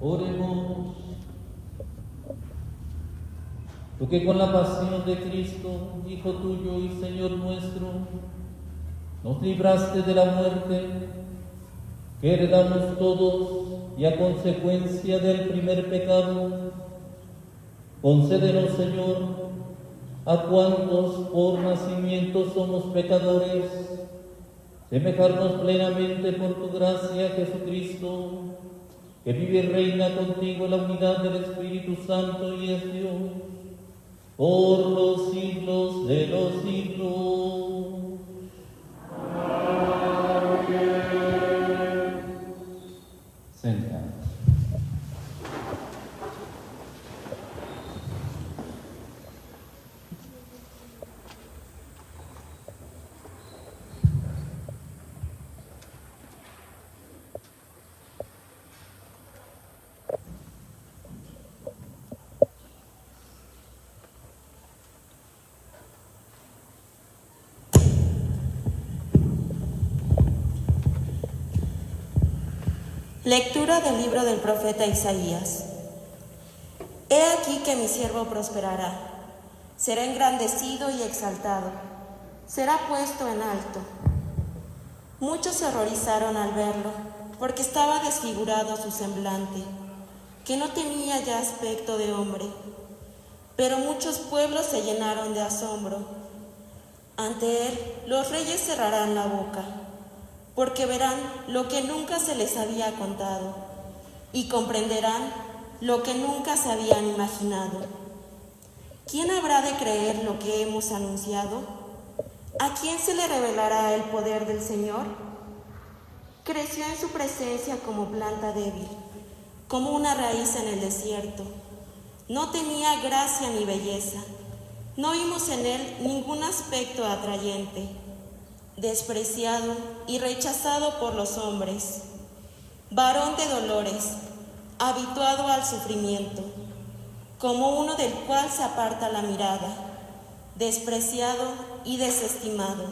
Oremos. Tú que con la pasión de Cristo, Hijo tuyo y Señor nuestro, nos libraste de la muerte, que heredamos todos y a consecuencia del primer pecado, concédenos, Señor, a cuantos por nacimiento somos pecadores, semejarnos plenamente por tu gracia, Jesucristo, que vive y reina contigo en la unidad del Espíritu Santo y es Dios, por los siglos de los siglos. Amén. Sentados. Lectura del libro del profeta Isaías. He aquí que mi siervo prosperará, será engrandecido y exaltado, será puesto en alto. Muchos se horrorizaron al verlo, porque estaba desfigurado su semblante, que no tenía ya aspecto de hombre. Pero muchos pueblos se llenaron de asombro. Ante él los reyes cerrarán la boca, porque verán lo que nunca se les había contado y comprenderán lo que nunca se habían imaginado. ¿Quién habrá de creer lo que hemos anunciado? ¿A quién se le revelará el poder del Señor? Creció en su presencia como planta débil, como una raíz en el desierto. No tenía gracia ni belleza, no vimos en él ningún aspecto atrayente. Despreciado y rechazado por los hombres, varón de dolores, habituado al sufrimiento, como uno del cual se aparta la mirada, despreciado y desestimado.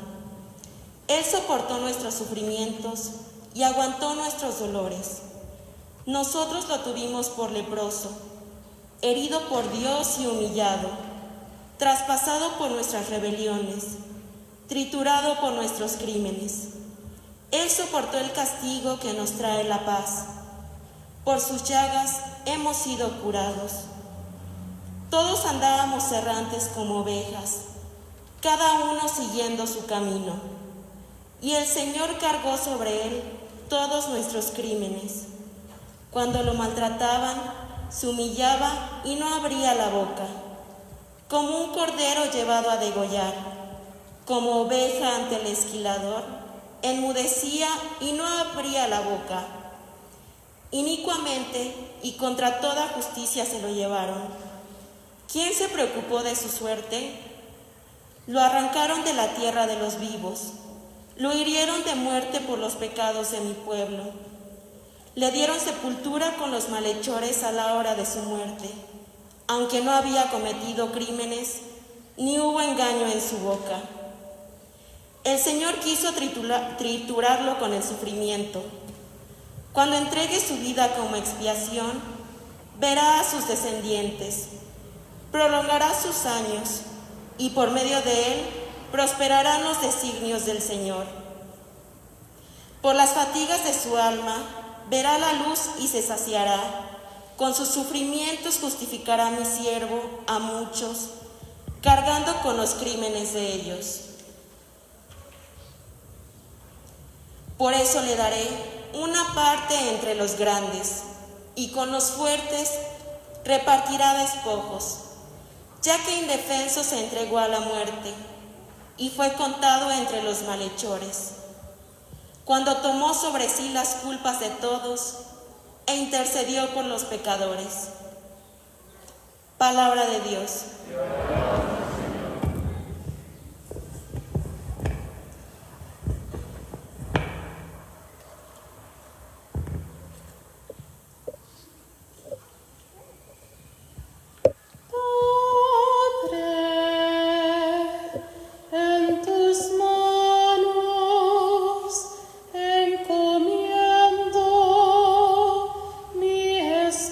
Él soportó nuestros sufrimientos y aguantó nuestros dolores. Nosotros lo tuvimos por leproso, herido por Dios y humillado, traspasado por nuestras rebeliones, triturado por nuestros crímenes. Él soportó el castigo que nos trae la paz. Por sus llagas hemos sido curados. Todos andábamos errantes como ovejas, cada uno siguiendo su camino. Y el Señor cargó sobre él todos nuestros crímenes. Cuando lo maltrataban, se humillaba y no abría la boca, como un cordero llevado a degollar. Como oveja ante el esquilador, enmudecía y no abría la boca. Inicuamente y contra toda justicia se lo llevaron. ¿Quién se preocupó de su suerte? Lo arrancaron de la tierra de los vivos, lo hirieron de muerte por los pecados de mi pueblo. Le dieron sepultura con los malhechores a la hora de su muerte, aunque no había cometido crímenes, ni hubo engaño en su boca. El Señor quiso triturarlo con el sufrimiento. Cuando entregue su vida como expiación, verá a sus descendientes, prolongará sus años, y por medio de él prosperarán los designios del Señor. Por las fatigas de su alma, verá la luz y se saciará. Con sus sufrimientos justificará mi siervo a muchos, cargando con los crímenes de ellos. Por eso le daré una parte entre los grandes, y con los fuertes repartirá despojos, ya que indefenso se entregó a la muerte, y fue contado entre los malhechores. Cuando tomó sobre sí las culpas de todos, e intercedió por los pecadores. Palabra de Dios. Encomiendo mi espíritu.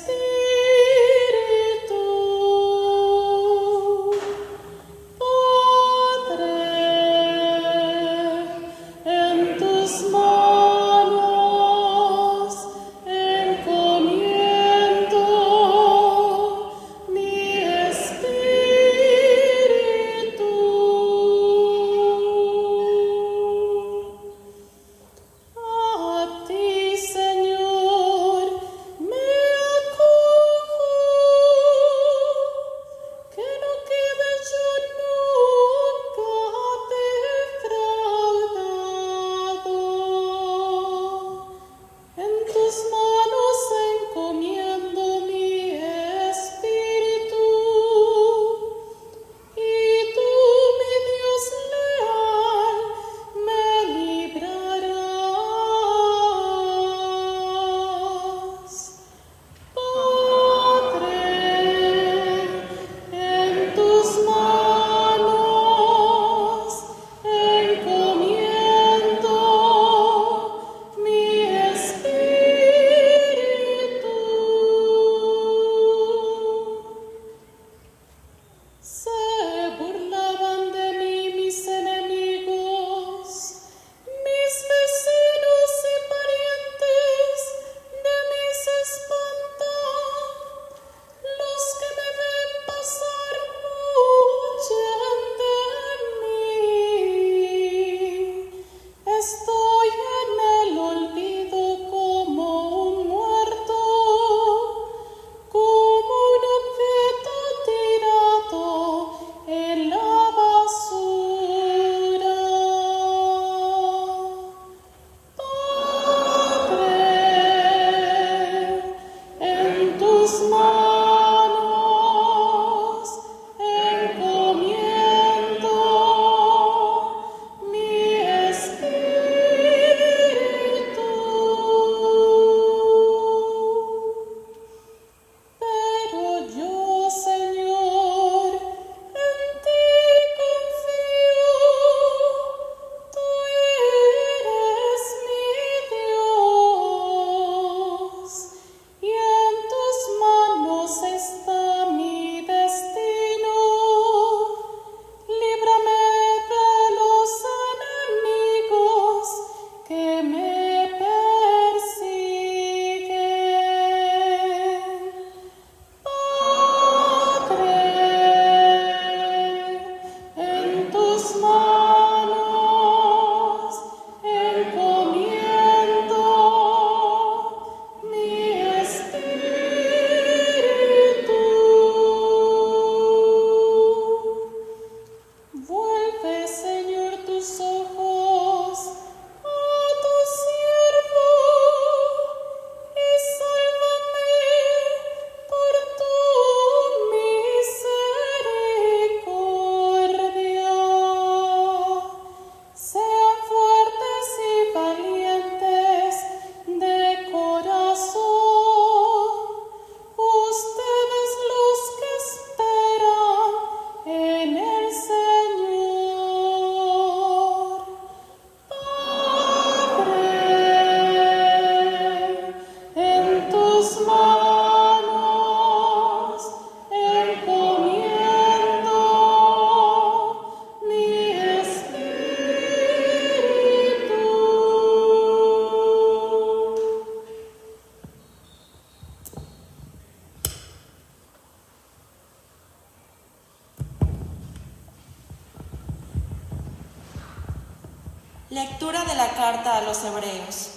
Lectura de la carta a los Hebreos.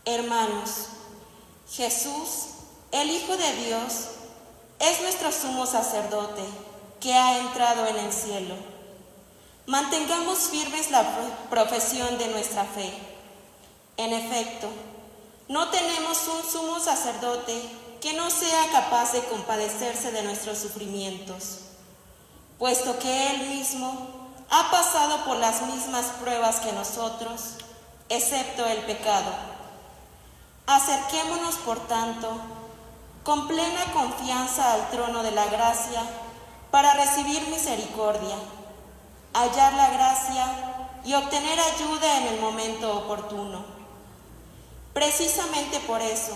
Hermanos, Jesús, el Hijo de Dios, es nuestro sumo sacerdote que ha entrado en el cielo. Mantengamos firmes la profesión de nuestra fe. En efecto, no tenemos un sumo sacerdote que no sea capaz de compadecerse de nuestros sufrimientos, puesto que Él mismo ha pasado por las mismas pruebas que nosotros, excepto el pecado. Acerquémonos, por tanto, con plena confianza al trono de la gracia para recibir misericordia, hallar la gracia y obtener ayuda en el momento oportuno. Precisamente por eso,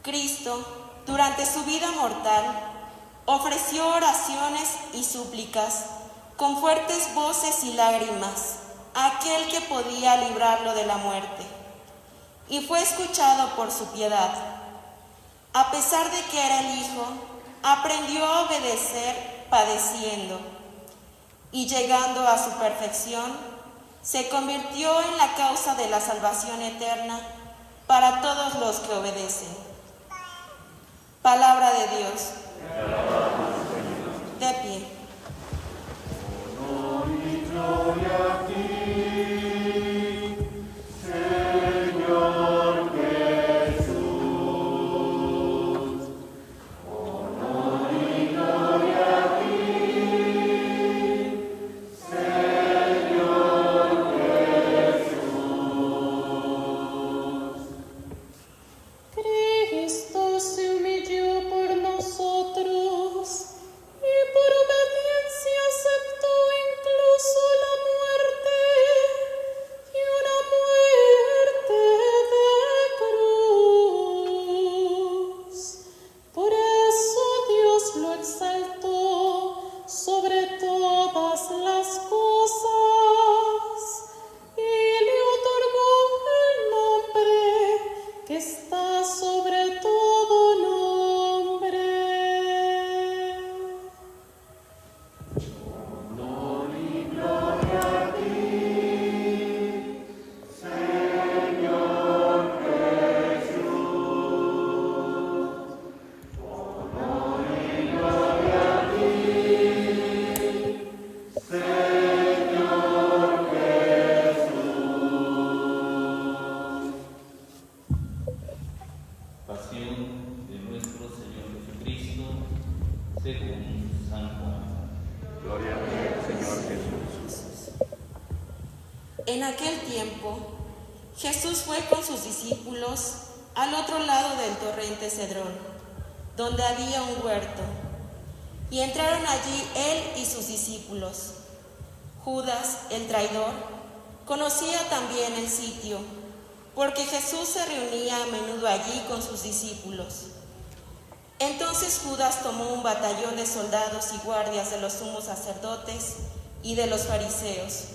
Cristo, durante su vida mortal, ofreció oraciones y súplicas con fuertes voces y lágrimas a aquel que podía librarlo de la muerte, y fue escuchado por su piedad. A pesar de que era el Hijo, aprendió a obedecer padeciendo, y llegando a su perfección, se convirtió en la causa de la salvación eterna para todos los que obedecen. Palabra de Dios. De pie. En aquel tiempo, Jesús fue con sus discípulos al otro lado del torrente Cedrón, donde había un huerto, y entraron allí él y sus discípulos. Judas, el traidor, conocía también el sitio, porque Jesús se reunía a menudo allí con sus discípulos. Entonces Judas tomó un batallón de soldados y guardias de los sumos sacerdotes y de los fariseos,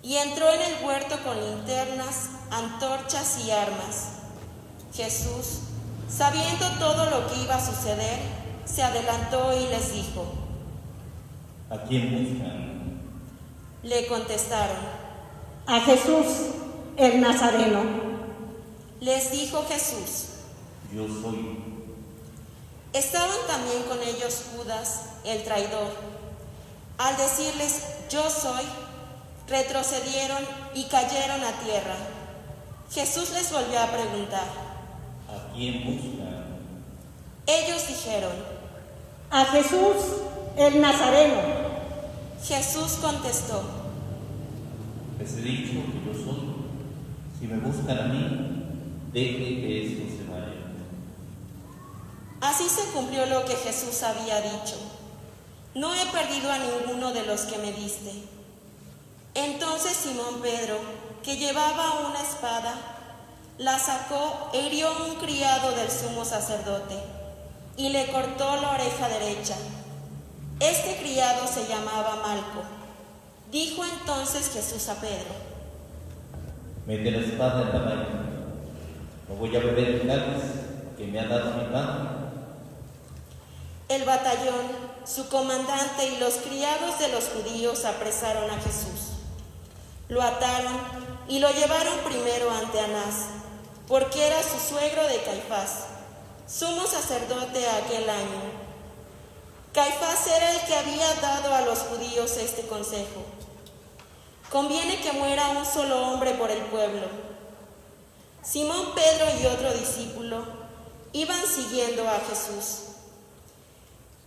y entró en el huerto con linternas, antorchas y armas. Jesús, sabiendo todo lo que iba a suceder, se adelantó y les dijo: ¿A quién buscan? Le contestaron: A Jesús, el Nazareno. Les dijo Jesús: Yo soy. Estaban también con ellos Judas, el traidor. Al decirles: Yo soy, retrocedieron y cayeron a tierra. Jesús les volvió a preguntar: ¿A quién buscan? Ellos dijeron: A Jesús, el Nazareno. Jesús contestó: Les he dicho que yo soy. Si me buscan a mí, deje que estos se vayan. Así se cumplió lo que Jesús había dicho: No he perdido a ninguno de los que me diste. Entonces Simón Pedro, que llevaba una espada, la sacó e hirió a un criado del sumo sacerdote y le cortó la oreja derecha. Este criado se llamaba Malco. Dijo entonces Jesús a Pedro: Mete la espada en la vaina. No voy a beber el cáliz que me ha dado mi padre. El batallón, su comandante y los criados de los judíos apresaron a Jesús. Lo ataron y lo llevaron primero ante Anás, porque era su suegro de Caifás, sumo sacerdote aquel año. Caifás era el que había dado a los judíos este consejo: conviene que muera un solo hombre por el pueblo. Simón Pedro y otro discípulo iban siguiendo a Jesús.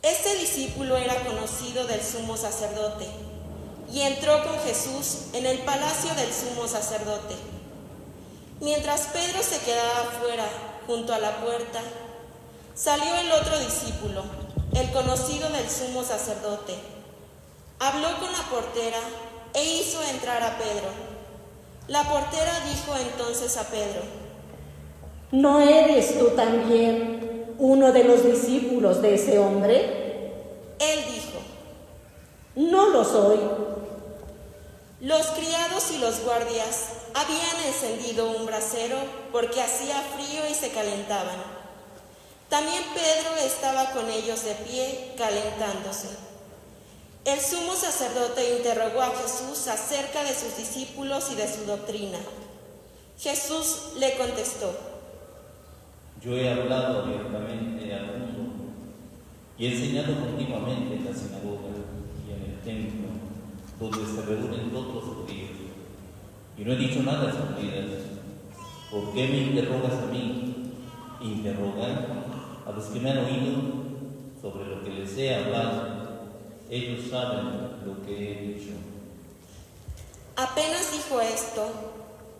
Este discípulo era conocido del sumo sacerdote y entró con Jesús en el palacio del sumo sacerdote. Mientras Pedro se quedaba afuera, junto a la puerta, salió el otro discípulo, el conocido del sumo sacerdote. Habló con la portera e hizo entrar a Pedro. La portera dijo entonces a Pedro: ¿No eres tú también uno de los discípulos de ese hombre? Él dijo: No lo soy. Los criados y los guardias habían encendido un brasero porque hacía frío y se calentaban. También Pedro estaba con ellos de pie, calentándose. El sumo sacerdote interrogó a Jesús acerca de sus discípulos y de su doctrina. Jesús le contestó: Yo he hablado abiertamente al mundo y he enseñado continuamente en la sinagoga y en el templo, donde se reúnen todos los judíos, y no he dicho nada a escondidas. ¿Por qué me interrogas a mí? Interrogan a los que me han oído sobre lo que les he hablado. Ellos saben lo que he dicho. Apenas dijo esto,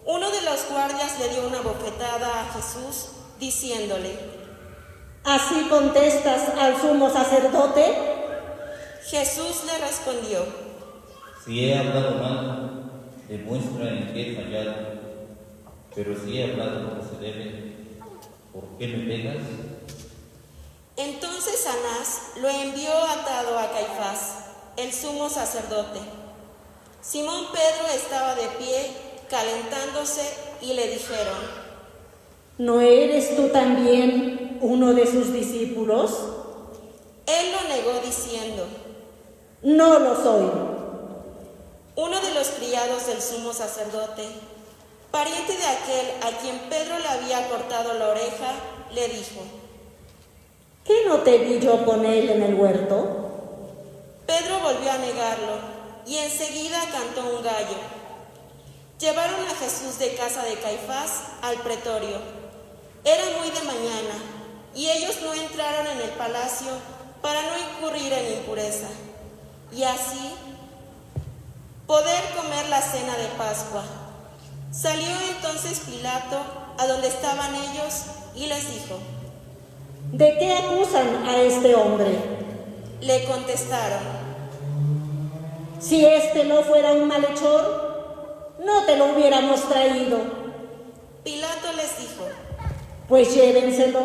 uno de los guardias le dio una bofetada a Jesús, diciéndole: ¿Así contestas al sumo sacerdote? Jesús le respondió: Si he hablado mal, demuestra en qué he fallado. Pero si he hablado como se debe, ¿por qué me pegas? Entonces Anás lo envió atado a Caifás, el sumo sacerdote. Simón Pedro estaba de pie, calentándose, y le dijeron: ¿No eres tú también uno de sus discípulos? Él lo negó diciendo: No lo soy. Uno de los criados del sumo sacerdote, pariente de aquel a quien Pedro le había cortado la oreja, le dijo: ¿Qué no te vi yo con él en el huerto? Pedro volvió a negarlo y enseguida cantó un gallo. Llevaron a Jesús de casa de Caifás al pretorio. Era muy de mañana y ellos no entraron en el palacio para no incurrir en impureza y así poder comer la cena de Pascua. Salió entonces Pilato a donde estaban ellos y les dijo: ¿De qué acusan a este hombre? Le contestaron: Si este no fuera un malhechor, no te lo hubiéramos traído. Pilato les dijo: Pues llévenselo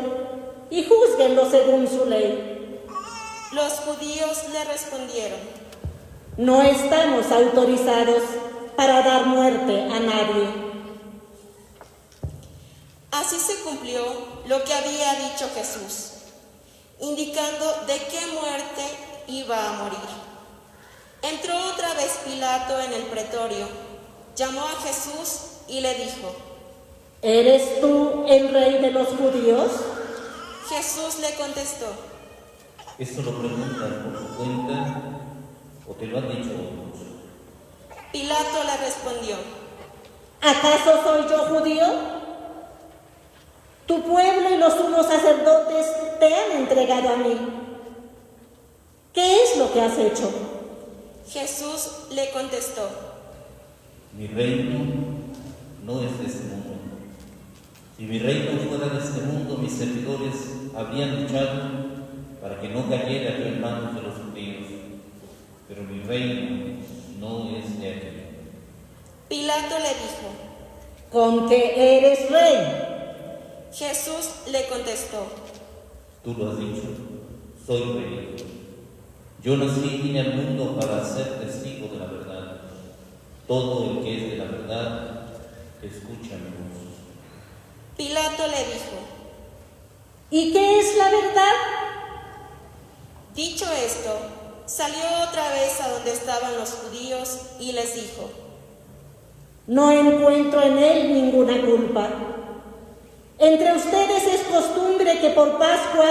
y júzguenlo según su ley. Los judíos le respondieron: No estamos autorizados para dar muerte a nadie. Así se cumplió lo que había dicho Jesús, indicando de qué muerte iba a morir. Entró otra vez Pilato en el pretorio, llamó a Jesús y le dijo: ¿Eres tú el rey de los judíos? Jesús le contestó: ¿Eso lo preguntas por tu cuenta o te lo han dicho otros? Pilato le respondió: ¿Acaso soy yo judío? Tu pueblo y los sumos sacerdotes te han entregado a mí. ¿Qué es lo que has hecho? Jesús le contestó: Mi reino no es de este mundo. Si mi reino fuera de este mundo, mis servidores habrían luchado para que no cayera yo en manos de los judíos. Pero mi reino no es de aquí. Pilato le dijo: ¿Con que eres rey? Jesús le contestó: Tú lo has dicho, soy rey. Yo nací y vine al mundo para ser testigo de la verdad. Todo el que es de la verdad, escucha mi voz. Pilato le dijo: ¿Y qué es la verdad? Dicho esto, salió otra vez a donde estaban los judíos y les dijo: No encuentro en él ninguna culpa. Entre ustedes es costumbre que por Pascua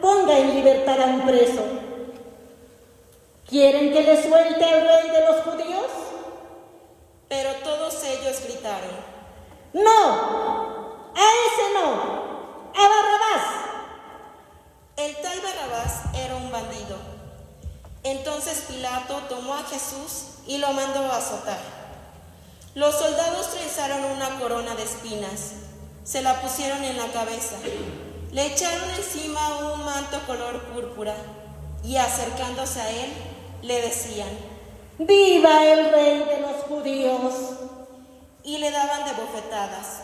ponga en libertad a un preso. ¿Quieren que le suelte al rey de los judíos? Pero todos ellos gritaron: ¡No! ¡A ese no! ¡A Barrabás! El tal Barrabás era un bandido. Entonces Pilato tomó a Jesús y lo mandó a azotar. Los soldados trenzaron una corona de espinas, se la pusieron en la cabeza, le echaron encima un manto color púrpura y acercándose a él le decían: ¡Viva el rey de los judíos! Y le daban de bofetadas.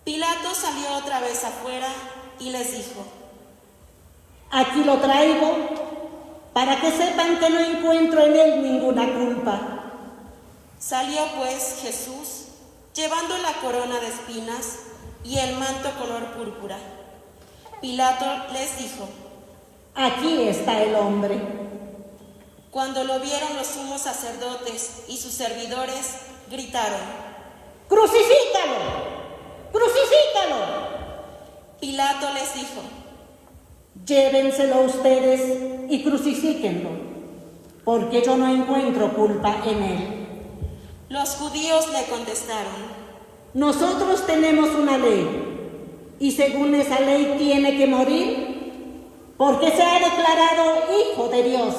Pilato salió otra vez afuera y les dijo: Aquí lo traigo para que sepan que no encuentro en él ninguna culpa. Salió pues Jesús, llevando la corona de espinas y el manto color púrpura. Pilato les dijo: Aquí está el hombre. Cuando lo vieron los sumos sacerdotes y sus servidores, gritaron: ¡Crucifícalo! ¡Crucifícalo! Pilato les dijo: Llévenselo ustedes y crucifíquenlo, porque yo no encuentro culpa en él. Los judíos le contestaron: Nosotros tenemos una ley, y según esa ley tiene que morir, porque se ha declarado hijo de Dios.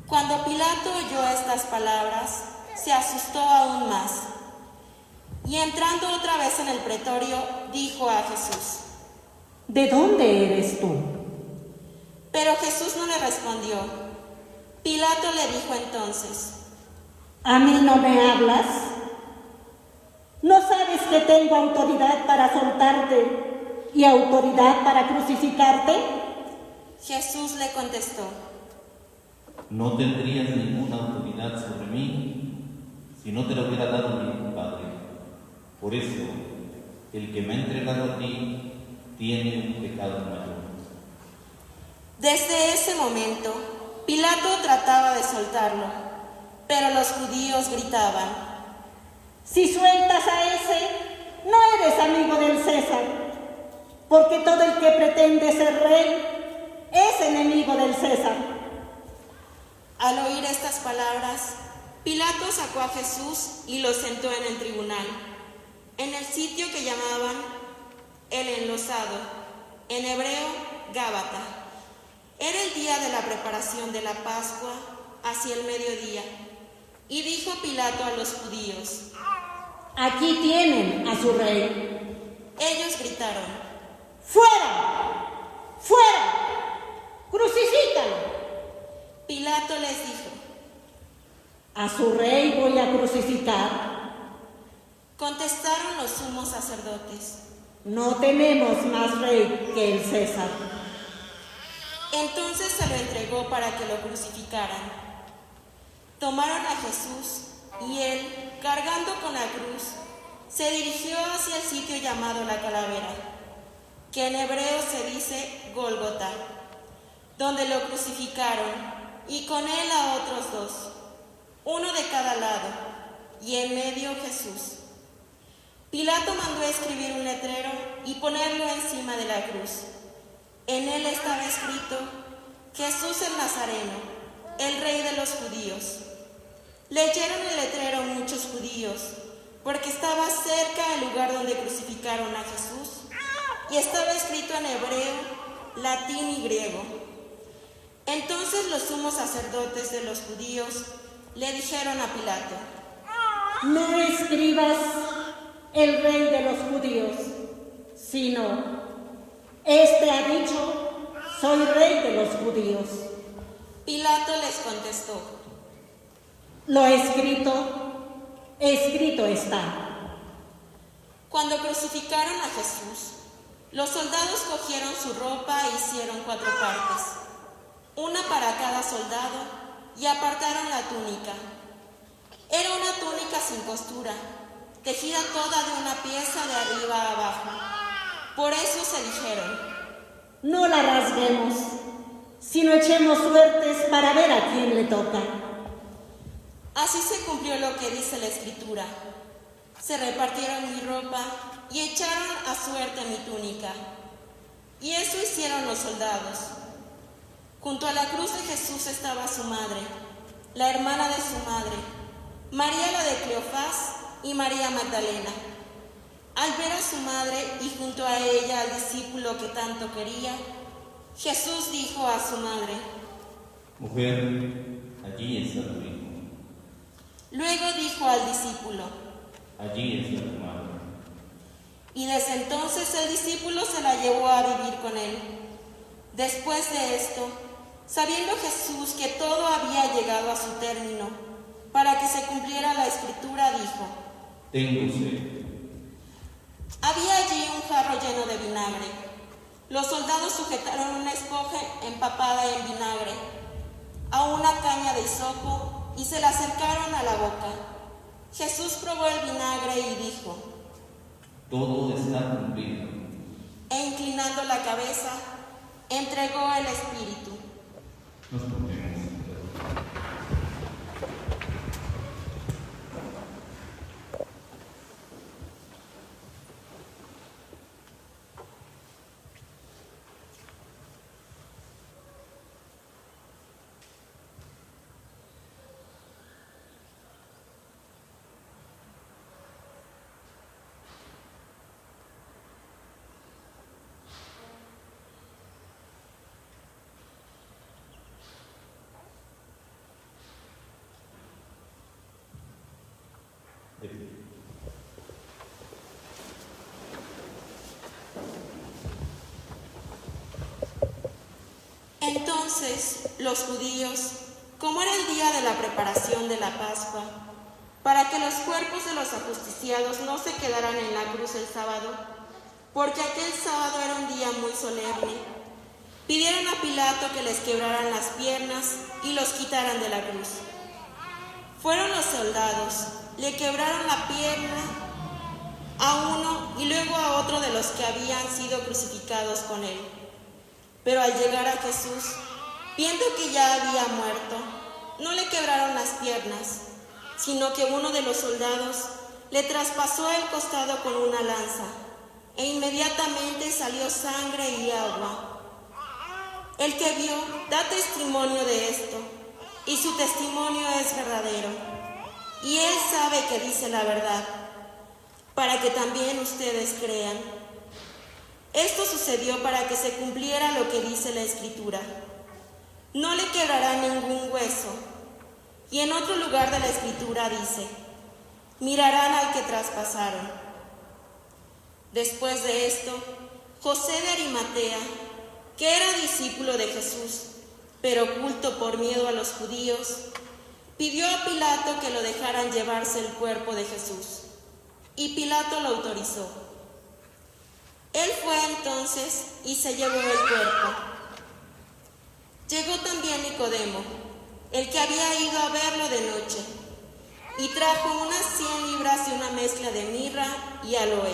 Cuando Pilato oyó estas palabras, se asustó aún más, y entrando otra vez en el pretorio, dijo a Jesús: ¿De dónde eres tú? Pero Jesús no le respondió. Pilato le dijo entonces: ¿A mí no me hablas? ¿No sabes que tengo autoridad para soltarte y autoridad para crucificarte? Jesús le contestó: No tendrías ninguna autoridad sobre mí si no te lo hubiera dado mi Padre. Por eso, el que me ha entregado a ti tiene un pecado mayor. Desde ese momento, Pilato trataba de soltarlo, pero los judíos gritaban: Si sueltas a ese, no eres amigo del César, porque todo el que pretende ser rey es enemigo del César. Al oír estas palabras, Pilato sacó a Jesús y lo sentó en el tribunal, en el sitio que llamaban el Enlosado, en hebreo Gábata. Era el día de la preparación de la Pascua, hacia el mediodía, y dijo Pilato a los judíos: Aquí tienen a su rey. Ellos gritaron: ¡Fuera! ¡Fuera! ¡Crucifícalo! Pilato les dijo: A su rey voy a crucificar. Contestaron los sumos sacerdotes: No tenemos más rey que el César. Entonces se lo entregó para que lo crucificaran. Tomaron a Jesús y él, cargando con la cruz, se dirigió hacia el sitio llamado la Calavera, que en hebreo se dice Gólgota, donde lo crucificaron, y con él a otros dos, uno de cada lado, y en medio Jesús. Pilato mandó escribir un letrero y ponerlo encima de la cruz. En él estaba escrito: Jesús el Nazareno, el rey de los judíos. Leyeron el letrero muchos judíos, porque estaba cerca el lugar donde crucificaron a Jesús, y estaba escrito en hebreo, latín y griego. Entonces los sumos sacerdotes de los judíos le dijeron a Pilato: No escribas el rey de los judíos, sino, este ha dicho, soy rey de los judíos. Pilato les contestó: Lo escrito, escrito está. Cuando crucificaron a Jesús, los soldados cogieron su ropa e hicieron 4 partes, una para cada soldado, y apartaron la túnica. Era una túnica sin costura, tejida toda de una pieza de arriba a abajo. Por eso se dijeron: No la rasguemos, sino echemos suertes para ver a quién le toca. Así se cumplió lo que dice la Escritura. Se repartieron mi ropa y echaron a suerte mi túnica. Y eso hicieron los soldados. Junto a la cruz de Jesús estaba su madre, la hermana de su madre, María la de Cleofás y María Magdalena. Al ver a su madre y junto a ella al discípulo que tanto quería, Jesús dijo a su madre: Mujer, allí está tu hijo. Luego dijo al discípulo: Allí está tu madre. Y desde entonces el discípulo se la llevó a vivir con él. Después de esto, sabiendo Jesús que todo había llegado a su término, para que se cumpliera la Escritura, dijo: Tengo sed. Había allí un jarro lleno de vinagre. Los soldados sujetaron una esponja empapada en vinagre a una caña de hisopo y se la acercaron a la boca. Jesús probó el vinagre y dijo: Todo está cumplido. E inclinando la cabeza, entregó el espíritu. Nos ponemos. Entonces los judíos, como era el día de la preparación de la Pascua, para que los cuerpos de los ajusticiados no se quedaran en la cruz el sábado, porque aquel sábado era un día muy solemne, pidieron a Pilato que les quebraran las piernas y los quitaran de la cruz. Fueron los soldados, le quebraron la pierna a uno y luego a otro de los que habían sido crucificados con él. Pero al llegar a Jesús, viendo que ya había muerto, no le quebraron las piernas, sino que uno de los soldados le traspasó el costado con una lanza, e inmediatamente salió sangre y agua. El que vio da testimonio de esto, y su testimonio es verdadero, y él sabe que dice la verdad, para que también ustedes crean. Esto sucedió para que se cumpliera lo que dice la Escritura: no le quebrará ningún hueso. Y en otro lugar de la Escritura dice: mirarán al que traspasaron. Después de esto, José de Arimatea, que era discípulo de Jesús, pero oculto por miedo a los judíos, pidió a Pilato que lo dejaran llevarse el cuerpo de Jesús, y Pilato lo autorizó. Él fue entonces y se llevó el cuerpo. Llegó también Nicodemo, el que había ido a verlo de noche, y trajo unas 100 libras de una mezcla de mirra y aloe.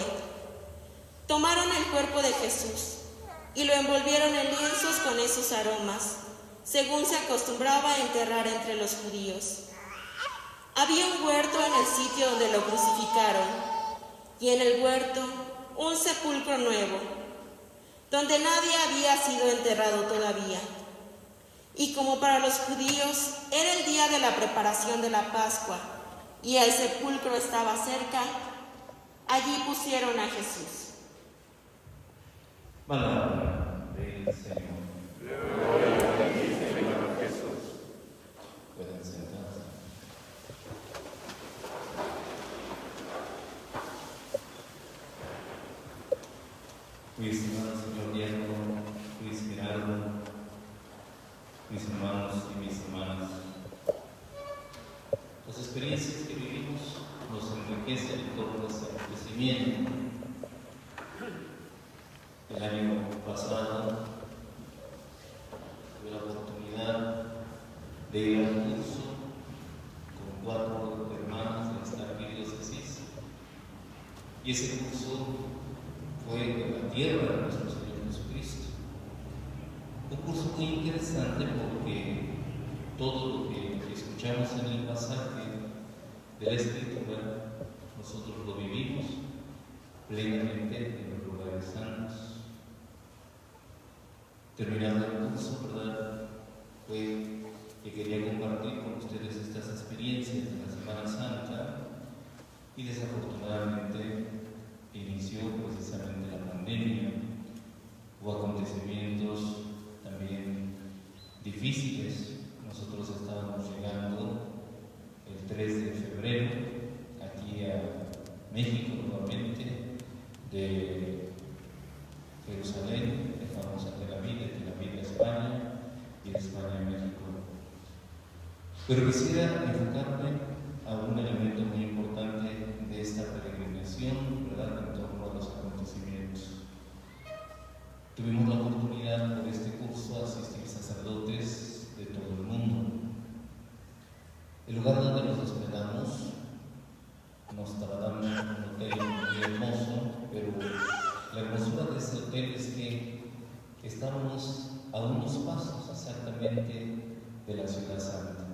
Tomaron el cuerpo de Jesús y lo envolvieron en lienzos con esos aromas, según se acostumbraba a enterrar entre los judíos. Había un huerto en el sitio donde lo crucificaron, y en el huerto un sepulcro nuevo, donde nadie había sido enterrado todavía. Y como para los judíos era el día de la preparación de la Pascua, y el sepulcro estaba cerca, allí pusieron a Jesús. Palabra del Señor. Gloria a ti, Señor Jesús. Pueden sentarse. Mi estimado señor diácono, Luis Gerardo, mis hermanos y mis hermanas, las experiencias que vivimos nos enriquecen todo nuestro crecimiento. El año pasado tuve la oportunidad de ir al curso con 4 hermanas de esta arquidiócesis, y ese curso fue en la tierra de nuestro Señor Jesucristo. Un curso muy interesante porque todo lo que escuchamos en el pasaje del Espíritu, bueno, nosotros lo vivimos plenamente en los lugares santos. Terminando el curso, ¿verdad? Fue que quería compartir con ustedes estas experiencias de la Semana Santa y desafortunadamente inició precisamente la pandemia. Hubo acontecimientos también difíciles. Nosotros estábamos llegando el 3 de febrero aquí a México nuevamente de Jerusalén, dejamos a Tel Aviv a España y de España a México. Pero quisiera enfocarme a un elemento muy importante de esta peregrinación, ¿verdad?, en torno a los acontecimientos. Tuvimos la oportunidad por este curso de asistir sacerdotes de todo el mundo. El lugar donde nos hospedamos, nos trasladamos a un hotel muy hermoso, pero la hermosura de ese hotel es que estábamos a unos pasos exactamente de la Ciudad Santa.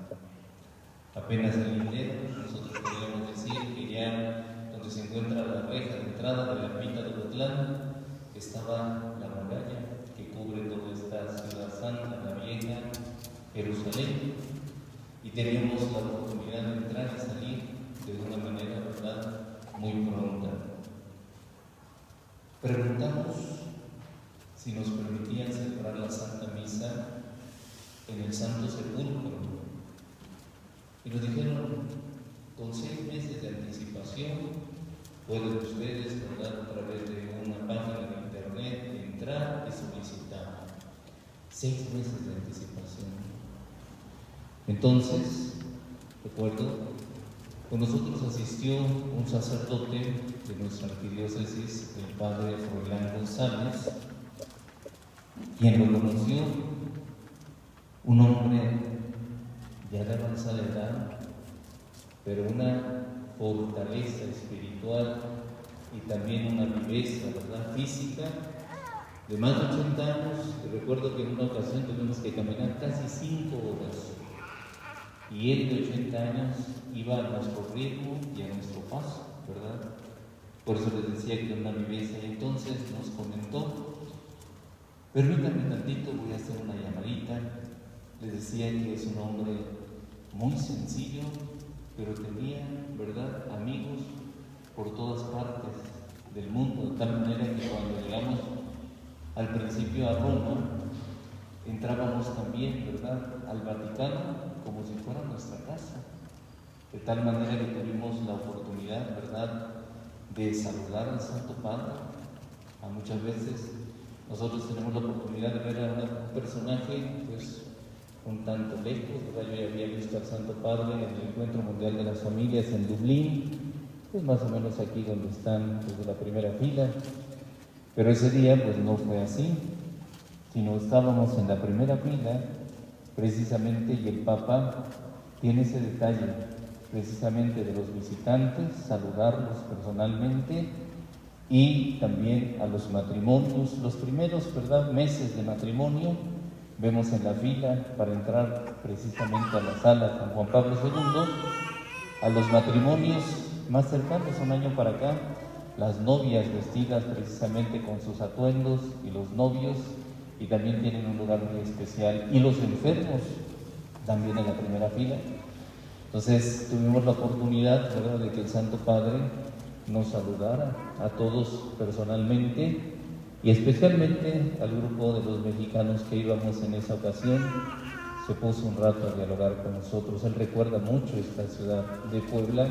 Apenas el lindero, nosotros podríamos decir que ya donde se encuentra la reja de entrada de la ermita de Ocotlán, estaba la muralla que cubre toda esta Ciudad Santa, la vieja Jerusalén, y teníamos la oportunidad de entrar y salir de una manera, ¿verdad?, muy pronta. Preguntamos si nos permitían celebrar la Santa Misa en el Santo Sepulcro, y nos dijeron, con 6 meses de anticipación pueden ustedes, ¿verdad?, a través de una página de internet entrar y solicitar. 6 meses de anticipación. Entonces, recuerdo, con nosotros asistió un sacerdote de nuestra arquidiócesis, el padre Froilán González, quien lo conoció, un hombre ya de avanzada edad, pero una fortaleza espiritual y también una viveza, ¿verdad?, física, de más de 80 años. Y recuerdo que en una ocasión tuvimos que caminar casi 5 horas, y él de 80 años iba a nuestro ritmo y a nuestro paso, ¿verdad? Por eso les decía que una viveza. Y entonces nos comentó, permítanme tantito, voy a hacer una llamadita. Les decía que es un hombre muy sencillo, pero tenía, ¿verdad?, amigos por todas partes del mundo, de tal manera que cuando llegamos al principio a Roma, entrábamos también, ¿verdad?, al Vaticano como si fuera nuestra casa, de tal manera que tuvimos la oportunidad, ¿verdad?, de saludar al Santo Padre. A muchas veces nosotros tenemos la oportunidad de ver a un personaje, pues, un tanto lejos, ¿verdad? Yo ya había visto al Santo Padre en el Encuentro Mundial de las Familias en Dublín, pues más o menos aquí donde están desde la primera fila, pero ese día pues no fue así, sino estábamos en la primera fila precisamente, y el Papa tiene ese detalle precisamente de los visitantes, saludarlos personalmente, y también a los matrimonios, los primeros, ¿verdad?, meses de matrimonio. Vemos en la fila para entrar precisamente a la sala San Juan Pablo II, a los matrimonios más cercanos, un año para acá, las novias vestidas precisamente con sus atuendos, y los novios, y también tienen un lugar muy especial, y los enfermos también en la primera fila. Entonces tuvimos la oportunidad, ¿verdad?, de que el Santo Padre nos saludara a todos personalmente, y especialmente al grupo de los mexicanos que íbamos en esa ocasión. Se puso un rato a dialogar con nosotros. Él recuerda mucho esta ciudad de Puebla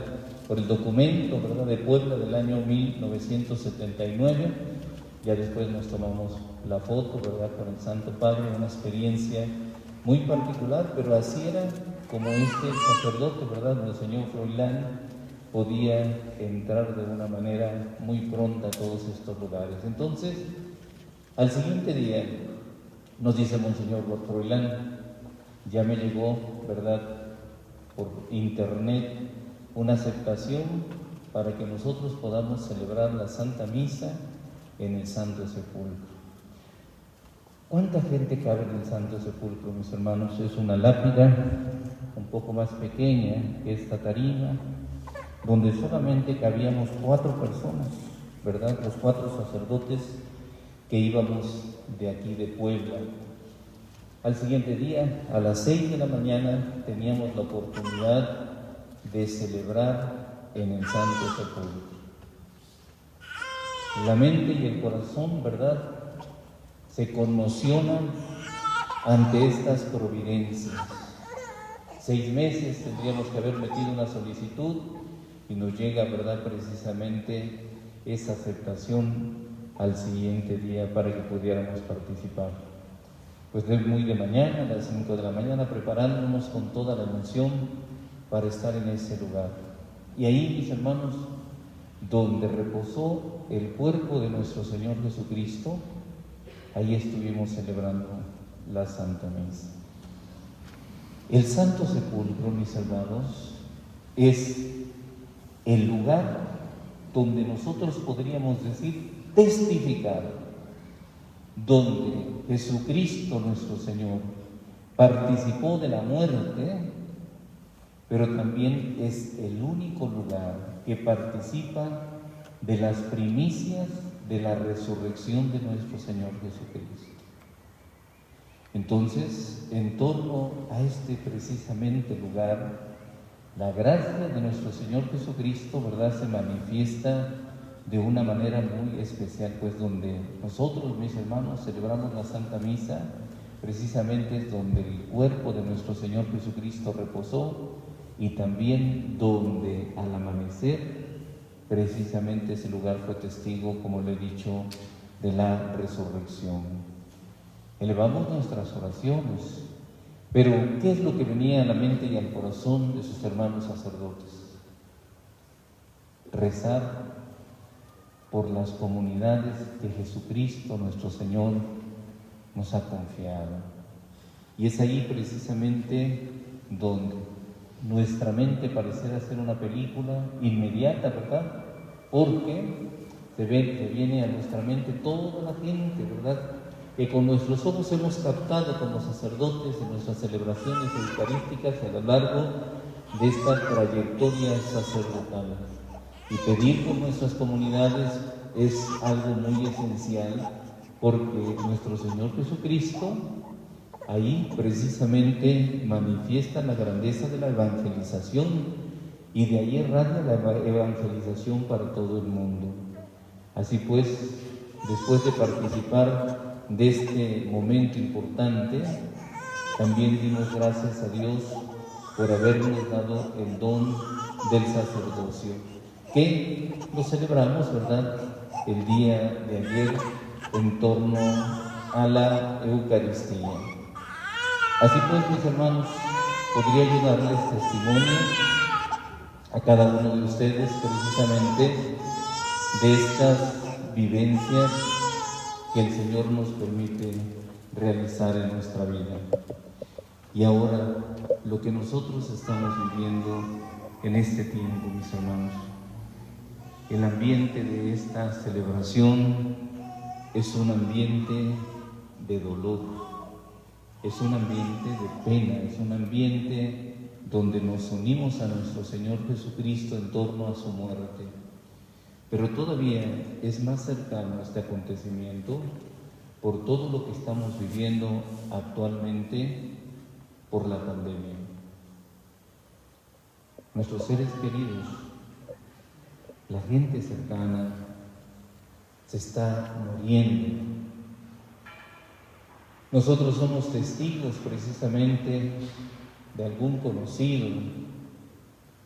por el documento, ¿verdad?, de Puebla del año 1979. Ya después nos tomamos la foto, ¿verdad?, con el Santo Padre, una experiencia muy particular, pero así era como este sacerdote, ¿verdad?, nos enseñó Froilán, podía entrar de una manera muy pronta a todos estos lugares. Entonces, al siguiente día, nos dice Monseñor Froilán, ya me llegó, ¿verdad?, por internet una aceptación para que nosotros podamos celebrar la Santa Misa en el Santo Sepulcro. ¿Cuánta gente cabe en el Santo Sepulcro, mis hermanos? Es una lápida un poco más pequeña que esta tarima, donde solamente cabíamos 4 personas, ¿verdad? Los 4 sacerdotes que íbamos de aquí de Puebla. Al siguiente día, a las 6 de la mañana, teníamos la oportunidad de celebrar en el Santo Sepulcro. La mente y el corazón, ¿verdad?, se conmocionan ante estas providencias. 6 meses tendríamos que haber metido una solicitud y nos llega, ¿verdad?, precisamente esa aceptación al siguiente día para que pudiéramos participar. Pues muy de mañana, a las 5 de la mañana, preparándonos con toda la emoción para estar en ese lugar. Y ahí, mis hermanos, donde reposó el cuerpo de nuestro Señor Jesucristo, ahí estuvimos celebrando la Santa Misa. El Santo Sepulcro, mis hermanos, es el lugar donde nosotros podríamos decir, testificar, donde Jesucristo nuestro Señor participó de la muerte, pero también es el único lugar que participa de las primicias de la resurrección de nuestro Señor Jesucristo. Entonces, en torno a este precisamente lugar, la gracia de nuestro Señor Jesucristo, ¿verdad?, se manifiesta de una manera muy especial, pues donde nosotros, mis hermanos, celebramos la Santa Misa, precisamente es donde el cuerpo de nuestro Señor Jesucristo reposó y también donde al amanecer, precisamente ese lugar fue testigo, como le he dicho, de la resurrección. Elevamos nuestras oraciones, pero ¿qué es lo que venía a la mente y al corazón de sus hermanos sacerdotes? Rezar por las comunidades que Jesucristo, nuestro Señor, nos ha confiado. Y es ahí precisamente donde nuestra mente pareciera ser una película inmediata, ¿verdad? Porque se viene a nuestra mente toda la gente, ¿verdad?, que con nuestros ojos hemos captado como sacerdotes en nuestras celebraciones eucarísticas a lo largo de esta trayectoria sacerdotal. Y pedir por nuestras comunidades es algo muy esencial, porque nuestro Señor Jesucristo ahí precisamente manifiesta la grandeza de la evangelización y de ahí irradia la evangelización para todo el mundo. Así pues, después de participar de este momento importante, también dimos gracias a Dios por habernos dado el don del sacerdocio, que lo celebramos, ¿verdad?, el día de ayer en torno a la Eucaristía. Así pues, mis hermanos, podría yo darles testimonio a cada uno de ustedes precisamente de estas vivencias que el Señor nos permite realizar en nuestra vida. Y ahora, lo que nosotros estamos viviendo en este tiempo, mis hermanos, el ambiente de esta celebración es un ambiente de dolor, es un ambiente de pena, es un ambiente donde nos unimos a nuestro Señor Jesucristo en torno a su muerte. Pero todavía es más cercano este acontecimiento por todo lo que estamos viviendo actualmente por la pandemia. Nuestros seres queridos, la gente cercana, se está muriendo. Nosotros somos testigos precisamente de algún conocido,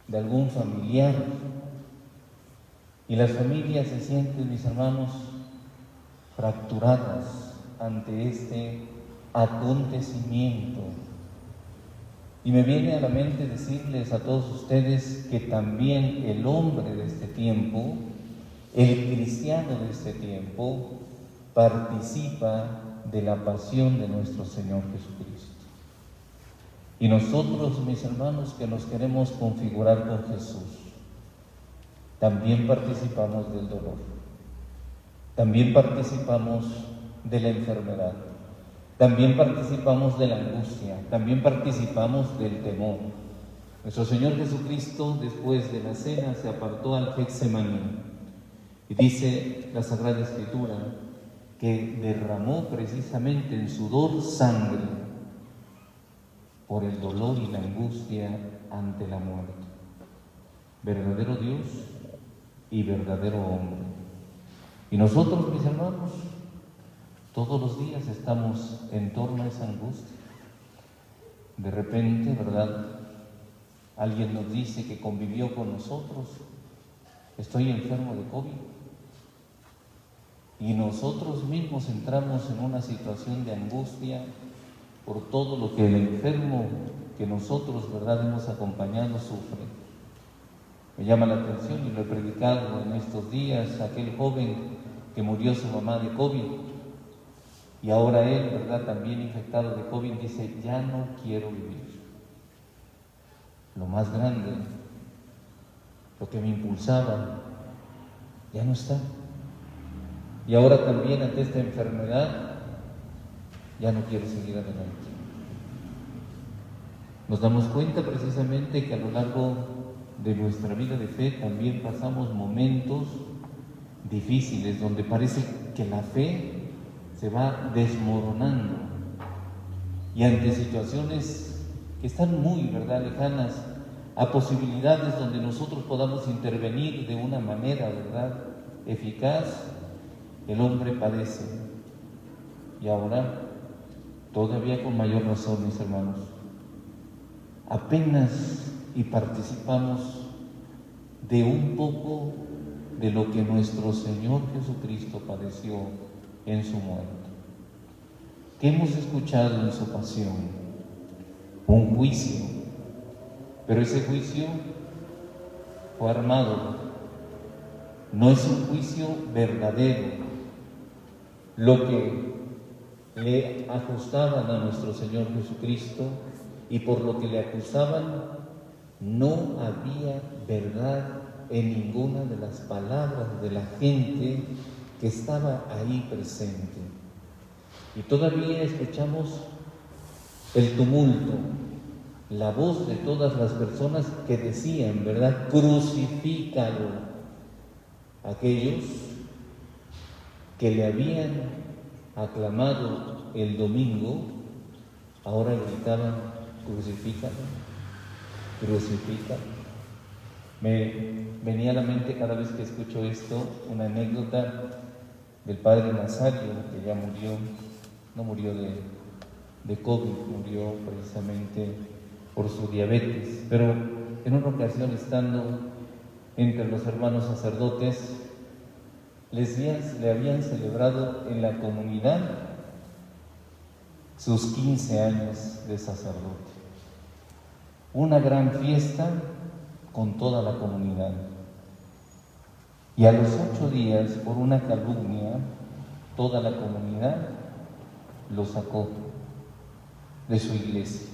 de algún familiar, y las familias se sienten, mis hermanos, fracturadas ante este acontecimiento. Y me viene a la mente decirles a todos ustedes que también el hombre de este tiempo, el cristiano de este tiempo, participa de la pasión de nuestro Señor Jesucristo. Y nosotros, mis hermanos, que nos queremos configurar con Jesús, también participamos del dolor, también participamos de la enfermedad, también participamos de la angustia, también participamos del temor. Nuestro Señor Jesucristo, después de la cena, se apartó al Getsemaní. Y dice la Sagrada Escritura que derramó precisamente en sudor sangre por el dolor y la angustia ante la muerte. Verdadero Dios y verdadero hombre. Y nosotros, mis hermanos, todos los días estamos en torno a esa angustia. De repente, ¿verdad? Alguien nos dice que convivió con nosotros: estoy enfermo de COVID. Y nosotros mismos entramos en una situación de angustia por todo lo que el enfermo que nosotros, ¿verdad?, hemos acompañado sufre. Me llama la atención, y lo he predicado en estos días, aquel joven que murió su mamá de COVID, y ahora él, ¿verdad?, también infectado de COVID, dice: ya no quiero vivir. Lo más grande, lo que me impulsaba, ya no está. Y ahora también ante esta enfermedad, ya no quiero seguir adelante. Nos damos cuenta precisamente que a lo largo de nuestra vida de fe también pasamos momentos difíciles donde parece que la fe se va desmoronando, y ante situaciones que están muy, ¿verdad?, lejanas a posibilidades donde nosotros podamos intervenir de una manera, ¿verdad?, eficaz, el hombre padece. Y ahora, todavía con mayor razón, mis hermanos, apenas y participamos de un poco de lo que nuestro Señor Jesucristo padeció en su muerte. ¿Qué hemos escuchado en su pasión? Un juicio, pero ese juicio fue armado, no es un juicio verdadero. Lo que le ajustaban a nuestro Señor Jesucristo y por lo que le acusaban, no había verdad en ninguna de las palabras de la gente que estaba ahí presente. Y todavía escuchamos el tumulto, la voz de todas las personas que decían, ¿verdad?, crucifícalo. Aquellos que le habían aclamado el domingo, ahora gritaban: crucifícalo, crucifícalo. Me venía a la mente cada vez que escucho esto una anécdota del padre Nazario, que ya murió, no murió de COVID, murió precisamente por su diabetes, pero en una ocasión, estando entre los hermanos sacerdotes, le habían celebrado en la comunidad sus 15 años de sacerdote. Una gran fiesta con toda la comunidad. Y a los 8 días, por una calumnia, toda la comunidad lo sacó de su iglesia.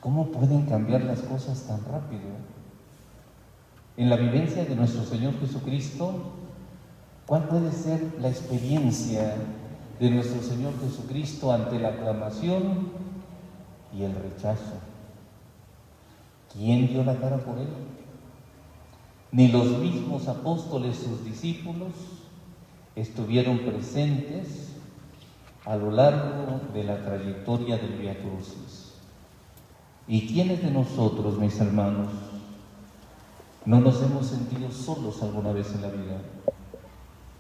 ¿Cómo pueden cambiar las cosas tan rápido? En la vivencia de nuestro Señor Jesucristo, ¿cuál puede ser la experiencia de nuestro Señor Jesucristo ante la aclamación y el rechazo? ¿Quién dio la cara por él? Ni los mismos apóstoles, sus discípulos, estuvieron presentes a lo largo de la trayectoria del Vía Crucis. ¿Y quiénes de nosotros, mis hermanos, no nos hemos sentido solos alguna vez en la vida?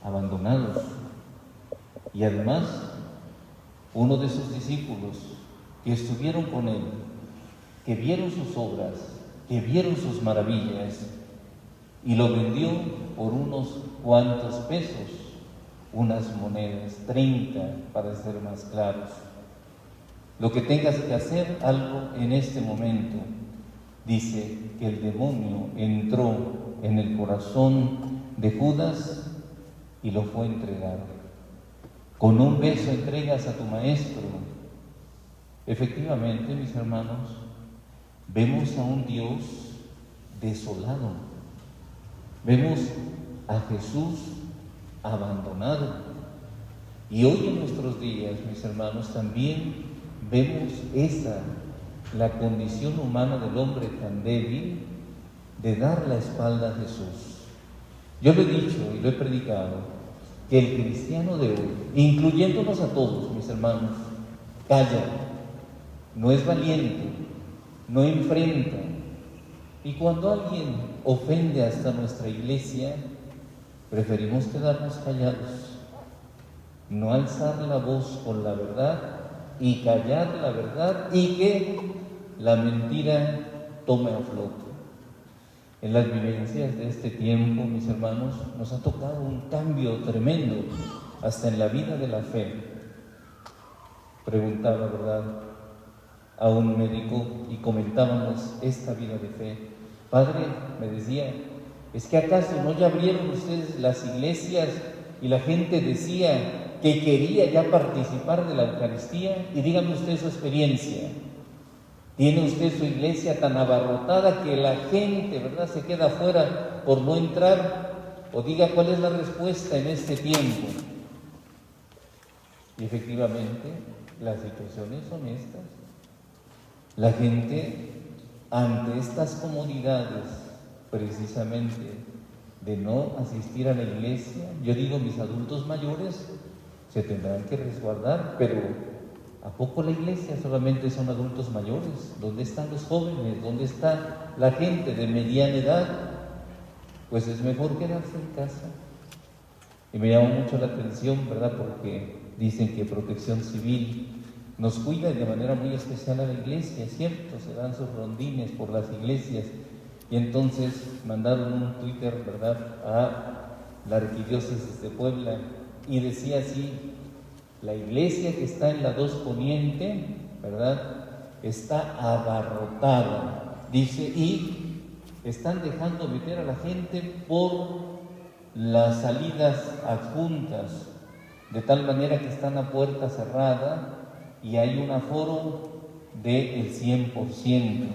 Abandonados. Y además, uno de sus discípulos que estuvieron con él, que vieron sus obras, que vieron sus maravillas, y lo vendió por unos cuantos pesos, unas monedas, 30 para ser más claros. Lo que tengas que hacer algo en este momento. Dice que el demonio entró en el corazón de Judas y lo fue a entregar. Con un beso entregas a tu maestro. Efectivamente, mis hermanos, vemos a un Dios desolado. Vemos a Jesús abandonado. Y hoy en nuestros días, mis hermanos, también vemos esa la condición humana del hombre tan débil de dar la espalda a Jesús. Yo lo he dicho y lo he predicado, que el cristiano de hoy, incluyéndonos a todos, mis hermanos, calla, no es valiente, no enfrenta. Y cuando alguien ofende hasta nuestra iglesia, preferimos quedarnos callados, no alzar la voz con la verdad y callar la verdad y que la mentira tome a flote. En las vivencias de este tiempo, mis hermanos, nos ha tocado un cambio tremendo, hasta en la vida de la fe. Preguntaba, ¿verdad?, a un médico y comentábamos esta vida de fe. Padre, me decía, ¿es que acaso no ya abrieron ustedes las iglesias y la gente decía que quería ya participar de la Eucaristía? Y dígame usted su experiencia. ¿Tiene usted su iglesia tan abarrotada que la gente, ¿verdad?, se queda afuera por no entrar? O diga cuál es la respuesta en este tiempo. Y efectivamente, las situaciones son estas. La gente, ante estas comodidades, precisamente, de no asistir a la iglesia, yo digo, mis adultos mayores se tendrán que resguardar, pero ¿a poco la iglesia solamente son adultos mayores? ¿Dónde están los jóvenes? ¿Dónde está la gente de mediana edad? Pues es mejor quedarse en casa. Y me llama mucho la atención, ¿verdad?, porque dicen que Protección Civil nos cuida de manera muy especial a la iglesia, ¿cierto? Se dan sus rondines por las iglesias. Y entonces mandaron un Twitter, ¿verdad?, a la Arquidiócesis de Puebla y decía así: la iglesia que está en la 2 Poniente, ¿verdad?, está abarrotada, dice, y están dejando meter a la gente por las salidas adjuntas, de tal manera que están a puerta cerrada y hay un aforo del 100%.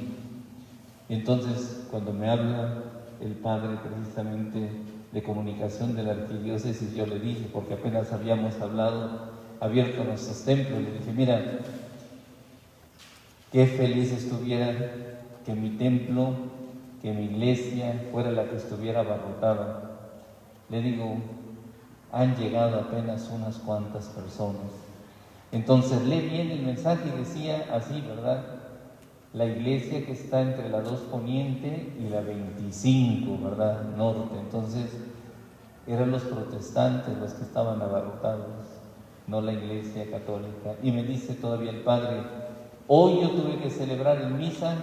Y entonces, cuando me habla el padre precisamente de comunicación de la arquidiócesis, yo le dije, porque apenas habíamos abierto nuestros templos, le dije: mira, qué feliz estuviera que mi templo, que mi iglesia fuera la que estuviera abarrotada. Le digo, han llegado apenas unas cuantas personas. Entonces lee bien el mensaje y decía así, ¿verdad? La iglesia que está entre la 2 Poniente y la 25, ¿verdad?, Norte. Entonces eran los protestantes los que estaban abarrotados, no la iglesia católica. Y me dice todavía el padre: hoy yo tuve que celebrar en misa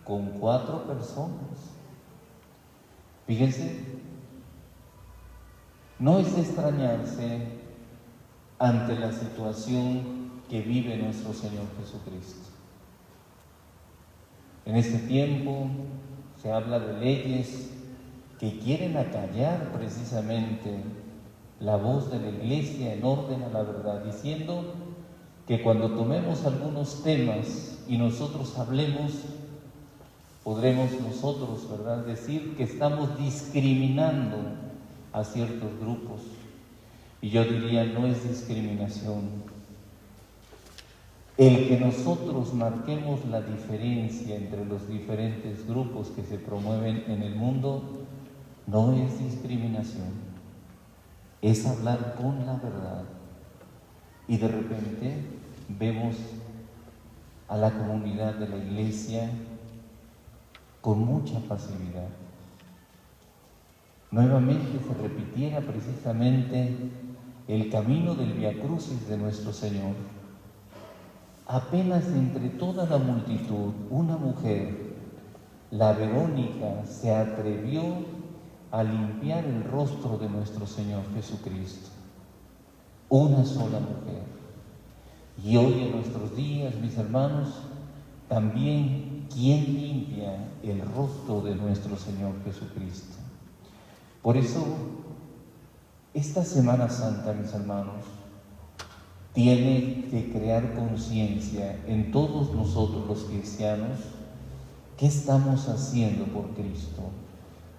con 4 personas. Fíjense, no es de extrañarse ante la situación que vive nuestro Señor Jesucristo. En este tiempo se habla de leyes que quieren acallar precisamente la voz de la iglesia en orden a la verdad, diciendo que cuando tomemos algunos temas y nosotros hablemos, podremos nosotros, ¿verdad?, decir que estamos discriminando a ciertos grupos. Y yo diría, no es discriminación. El que nosotros marquemos la diferencia entre los diferentes grupos que se promueven en el mundo no es discriminación, es hablar con la verdad. Y de repente vemos a la comunidad de la iglesia con mucha pasividad. Nuevamente se repitiera precisamente el camino del Vía Crucis de nuestro Señor. Apenas entre toda la multitud, una mujer, la Verónica, se atrevió a limpiar el rostro de nuestro Señor Jesucristo. Una sola mujer. Y hoy en nuestros días, mis hermanos, también, ¿quién limpia el rostro de nuestro Señor Jesucristo? Por eso, esta Semana Santa, mis hermanos, tiene que crear conciencia en todos nosotros los cristianos. ¿Qué estamos haciendo por Cristo?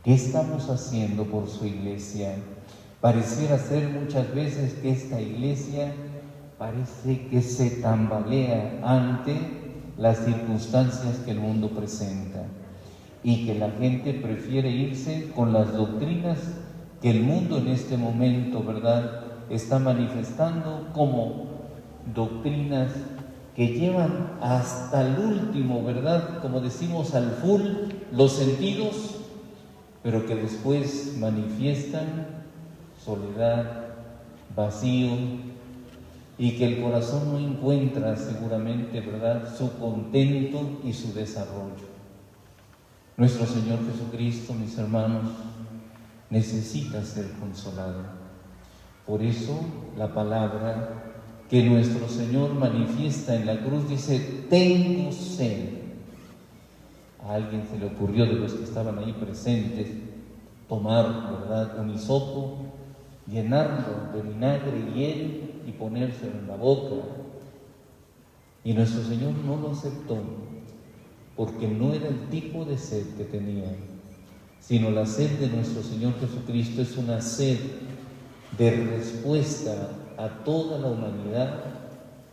¿Qué estamos haciendo por su iglesia? Pareciera ser muchas veces que esta iglesia parece que se tambalea ante las circunstancias que el mundo presenta y que la gente prefiere irse con las doctrinas que el mundo en este momento, ¿verdad?, está manifestando como doctrinas que llevan hasta el último, ¿verdad?, como decimos, al full los sentidos, pero que después manifiestan soledad, vacío, y que el corazón no encuentra seguramente, ¿verdad?, su contento y su desarrollo. Nuestro Señor Jesucristo, mis hermanos, necesita ser consolado. Por eso la palabra que nuestro Señor manifiesta en la cruz dice: tengo sed. A alguien se le ocurrió, de los que estaban ahí presentes, tomar, ¿verdad?, un hisopo, llenarlo de vinagre y hiel y ponérselo en la boca. Y nuestro Señor no lo aceptó, porque no era el tipo de sed que tenía, sino la sed de nuestro Señor Jesucristo es una sed de respuesta a toda la humanidad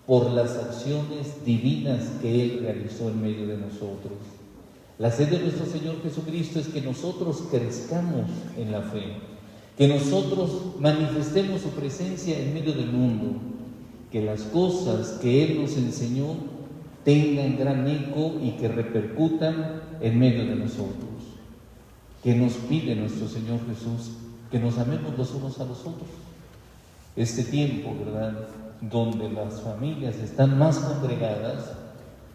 por las acciones divinas que Él realizó en medio de nosotros. La sed de nuestro Señor Jesucristo es que nosotros crezcamos en la fe, que nosotros manifestemos su presencia en medio del mundo, que las cosas que Él nos enseñó tengan gran eco y que repercutan en medio de nosotros. Que nos pide nuestro Señor Jesús que nos amemos los unos a los otros. Este tiempo, ¿verdad?, donde las familias están más congregadas,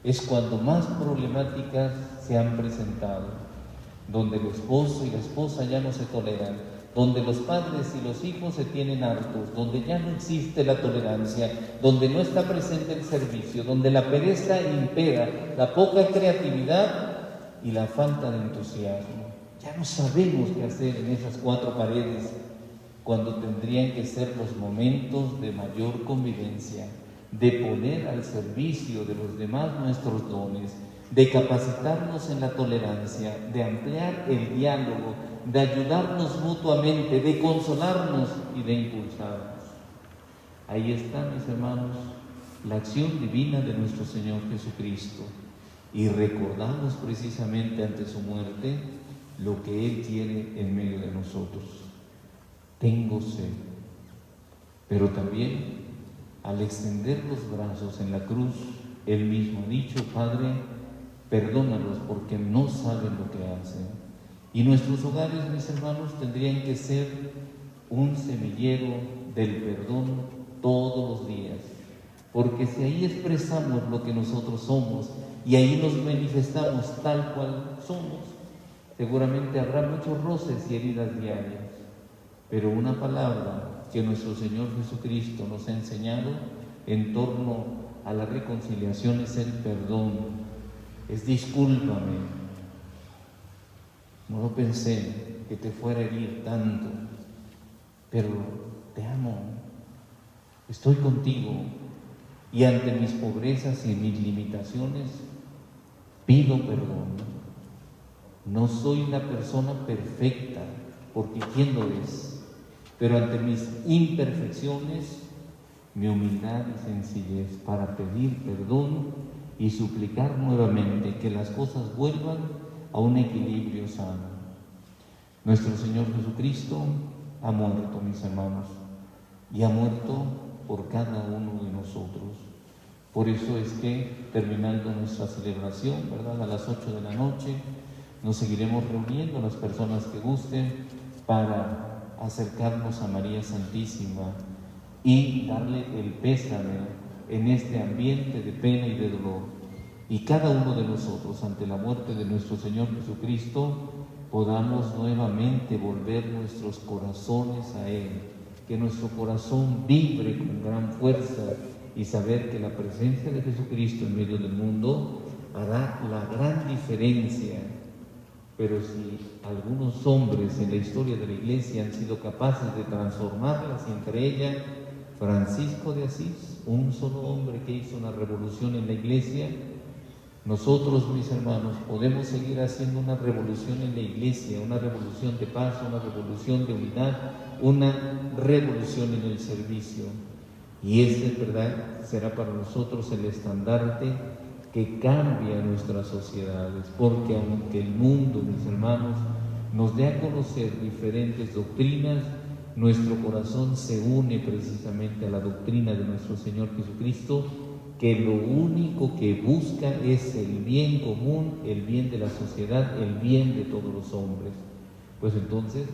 es cuando más problemáticas se han presentado, donde el esposo y la esposa ya no se toleran, donde los padres y los hijos se tienen hartos, donde ya no existe la tolerancia, donde no está presente el servicio, donde la pereza impera, la poca creatividad y la falta de entusiasmo. Ya no sabemos qué hacer en esas cuatro paredes, cuando tendrían que ser los momentos de mayor convivencia, de poner al servicio de los demás nuestros dones, de capacitarnos en la tolerancia, de ampliar el diálogo, de ayudarnos mutuamente, de consolarnos y de impulsarnos. Ahí está, mis hermanos, la acción divina de nuestro Señor Jesucristo, y recordamos precisamente ante su muerte lo que Él tiene en medio de nosotros. Tengo sed. Pero también, al extender los brazos en la cruz, Él mismo ha dicho: Padre, perdónalos porque no saben lo que hacen. Y nuestros hogares, mis hermanos, tendrían que ser un semillero del perdón todos los días, porque si ahí expresamos lo que nosotros somos y ahí nos manifestamos tal cual somos, seguramente habrá muchos roces y heridas diarias, pero una palabra que nuestro Señor Jesucristo nos ha enseñado en torno a la reconciliación es el perdón, es discúlpame. No lo pensé que te fuera a herir tanto, pero te amo, estoy contigo, y ante mis pobrezas y mis limitaciones pido perdón. No soy una persona perfecta, porque ¿quién lo es? Pero ante mis imperfecciones, mi humildad y sencillez para pedir perdón y suplicar nuevamente que las cosas vuelvan a un equilibrio sano. Nuestro Señor Jesucristo ha muerto, mis hermanos, y ha muerto por cada uno de nosotros. Por eso es que, terminando nuestra celebración, ¿verdad?, a las 8 de la noche, nos seguiremos reuniendo las personas que gusten para acercarnos a María Santísima y darle el pésame en este ambiente de pena y de dolor. Y cada uno de nosotros, ante la muerte de nuestro Señor Jesucristo, podamos nuevamente volver nuestros corazones a Él, que nuestro corazón vibre con gran fuerza y saber que la presencia de Jesucristo en medio del mundo hará la gran diferencia. Pero si algunos hombres en la historia de la Iglesia han sido capaces de transformarlas, y entre ellas Francisco de Asís, un solo hombre que hizo una revolución en la Iglesia, nosotros, mis hermanos, podemos seguir haciendo una revolución en la Iglesia, una revolución de paz, una revolución de unidad, una revolución en el servicio. Y ese, ¿verdad?, será para nosotros el estandarte que cambie a nuestras sociedades, porque aunque el mundo, mis hermanos, nos dé a conocer diferentes doctrinas, nuestro corazón se une precisamente a la doctrina de nuestro Señor Jesucristo, que lo único que busca es el bien común, el bien de la sociedad, el bien de todos los hombres. Pues entonces,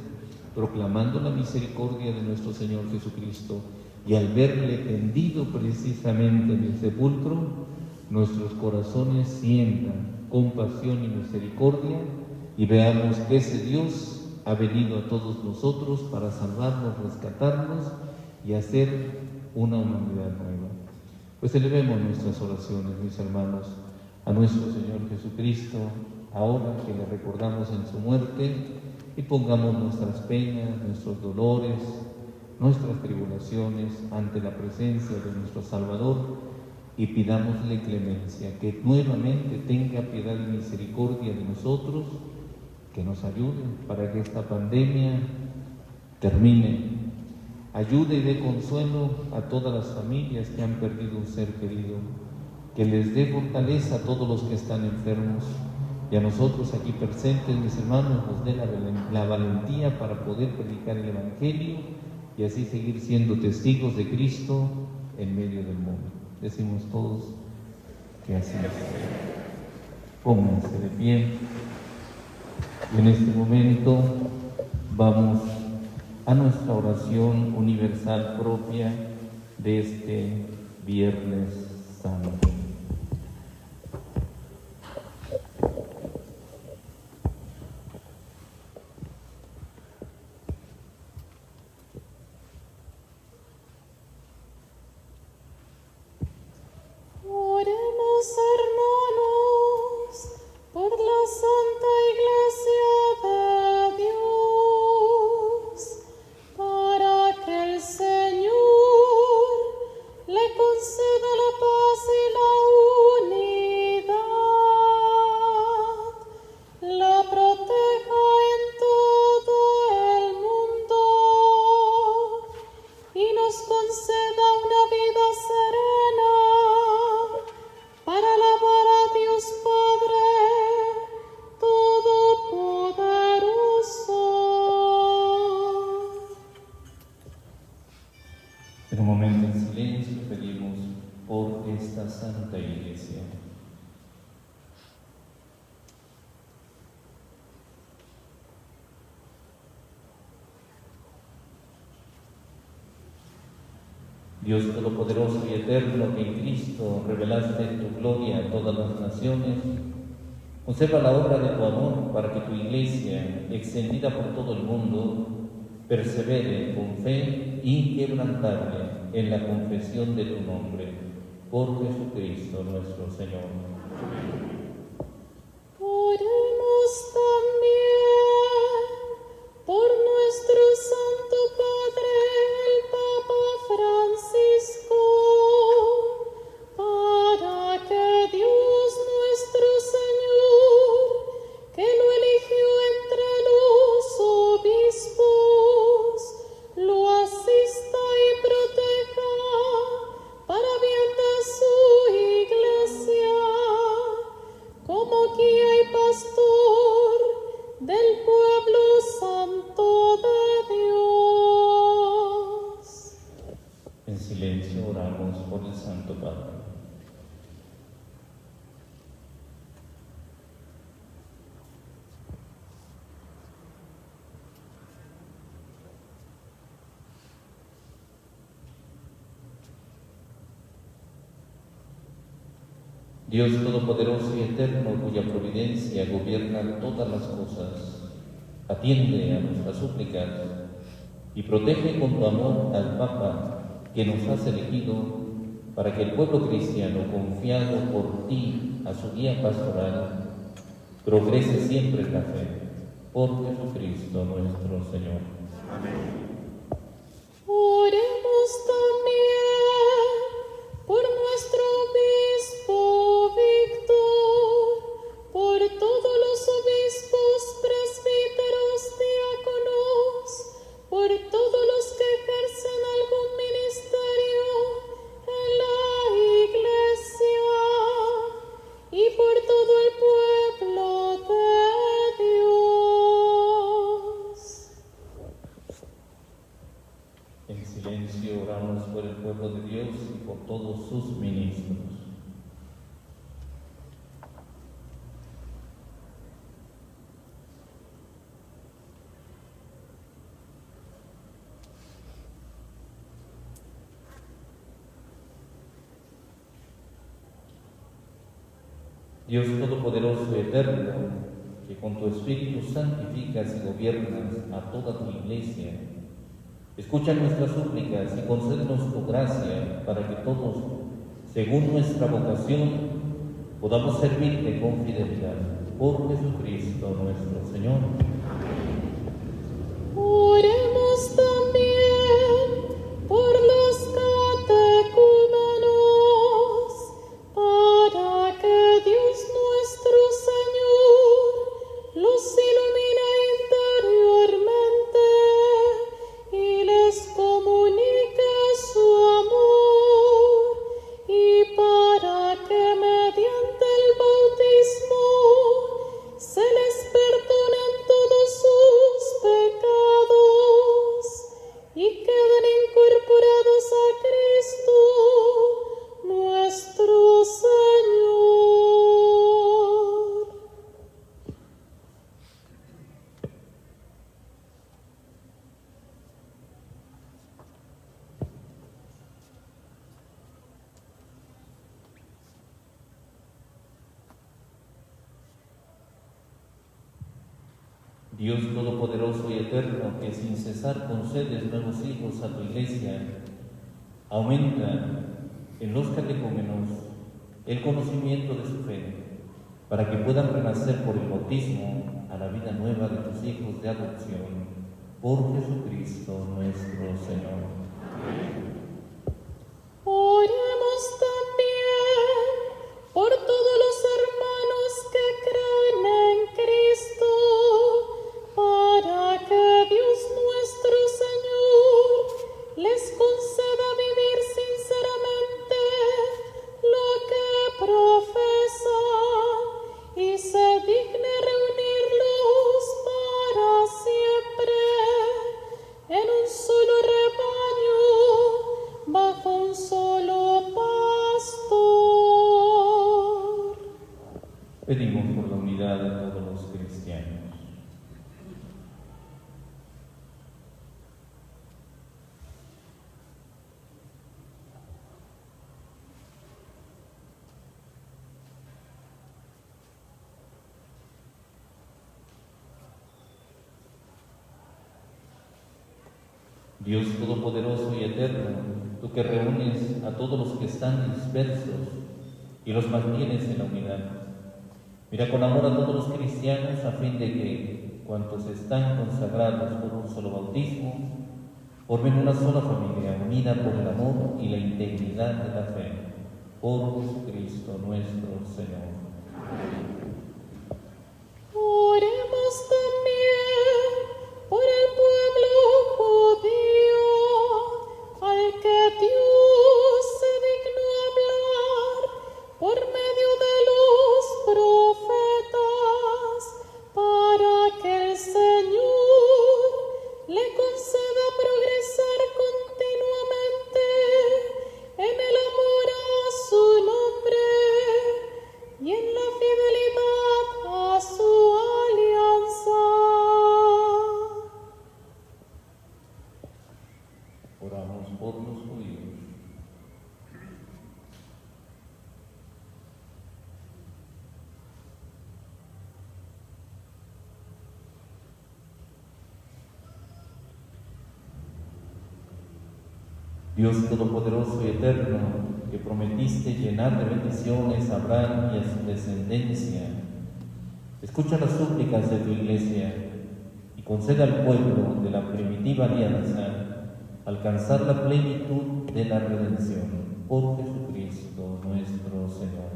proclamando la misericordia de nuestro Señor Jesucristo y al verle tendido precisamente en el sepulcro, nuestros corazones sientan compasión y misericordia y veamos que ese Dios ha venido a todos nosotros para salvarnos, rescatarnos y hacer una humanidad nueva. Pues elevemos nuestras oraciones, mis hermanos, a nuestro Señor Jesucristo, ahora que le recordamos en su muerte, y pongamos nuestras penas, nuestros dolores, nuestras tribulaciones ante la presencia de nuestro Salvador y pidámosle clemencia, que nuevamente tenga piedad y misericordia de nosotros, que nos ayude para que esta pandemia termine. Ayude y dé consuelo a todas las familias que han perdido un ser querido, que les dé fortaleza a todos los que están enfermos y a nosotros aquí presentes, mis hermanos, nos dé la valentía para poder predicar el Evangelio y así seguir siendo testigos de Cristo en medio del mundo. Decimos todos que así es. Pónganse de pie. Y en este momento vamos a nuestra oración universal propia de este Viernes Santo. Oremos, hermanos, por la Santa Iglesia de Dios, para que el Señor le conceda la paz y la unidad, la proteja en todo el mundo y nos conceda una vida serena para alabar a Dios Padre Todopoderoso. En un momento en silencio pedimos por esta Santa Iglesia. Dios Todopoderoso y Eterno, que en Cristo revelaste tu gloria a todas las naciones, conserva la obra de tu amor para que tu Iglesia, extendida por todo el mundo, persevere con fe inquebrantable en la confesión de tu nombre, por Jesucristo nuestro Señor. Oremos también por nuestro Santo Padre, el Papa Francisco, para que Dios nuestro Señor, que lo eligió entre los obispos, lo asista y proteja para bien de su Iglesia, como guía y pastor del pueblo santo de Dios. En silencio oramos por el Santo Padre. Dios Todopoderoso y Eterno, cuya providencia gobierna todas las cosas, atiende a nuestras súplicas y protege con tu amor al Papa que nos has elegido para que el pueblo cristiano, confiado por ti a su guía pastoral, progrese siempre en la fe. Por Jesucristo nuestro Señor. Oremos también por nuestro obispo Víctor, por todos los obispos, presbíteros, diáconos, por todos los que ejercen algún ministerio en la Iglesia y por todos sus ministros. Dios Todopoderoso y Eterno, que con tu Espíritu santificas y gobiernas a toda tu Iglesia, escucha nuestras súplicas y concédenos tu gracia para que todos, según nuestra vocación, podamos servirte con fidelidad. Por Jesucristo nuestro Señor. Oremos también por los catecúmenos, para que Dios nuestro Señor los ilumine interiormente y les comunique su amor, y para que mediante el bautismo se les perdonen todos sus pecados y queden incorporados a Cristo nuestro Señor. Dios Todopoderoso y Eterno, que sin cesar concedes nuevos hijos a tu Iglesia, aumenta en los catecúmenos el conocimiento de su fe, para que puedan renacer por el bautismo a la vida nueva de tus hijos de adopción, por Jesucristo nuestro Señor. Oremos también por todos los hermanos que creen en Cristo, para que Dios nuestro Señor les conceda vivir sinceramente lo que profesan y se digne reunirlos para siempre en un solo rebaño, bajo un solo pastor. Pedimos por la unidad de todos los cristianos. Dios Todopoderoso y Eterno, tú que reúnes a todos los que están dispersos y los mantienes en la unidad, mira con amor a todos los cristianos a fin de que, cuantos están consagrados por un solo bautismo, formen una sola familia unida por el amor y la integridad de la fe. Por Jesucristo nuestro Señor. Oremos también por el pueblo judío, al que Dios se dignó hablar por medio de los profetas, para que el Señor le conceda progresar continuamente en el amor a su nombre y en la fidelidad a su alianza. Oramos por los judíos. Dios Todopoderoso y Eterno, que prometiste llenar de bendiciones a Abraham y a su descendencia, escucha las súplicas de tu Iglesia y concede al pueblo de la primitiva alianza alcanzar la plenitud de la redención. Por Jesucristo nuestro Señor.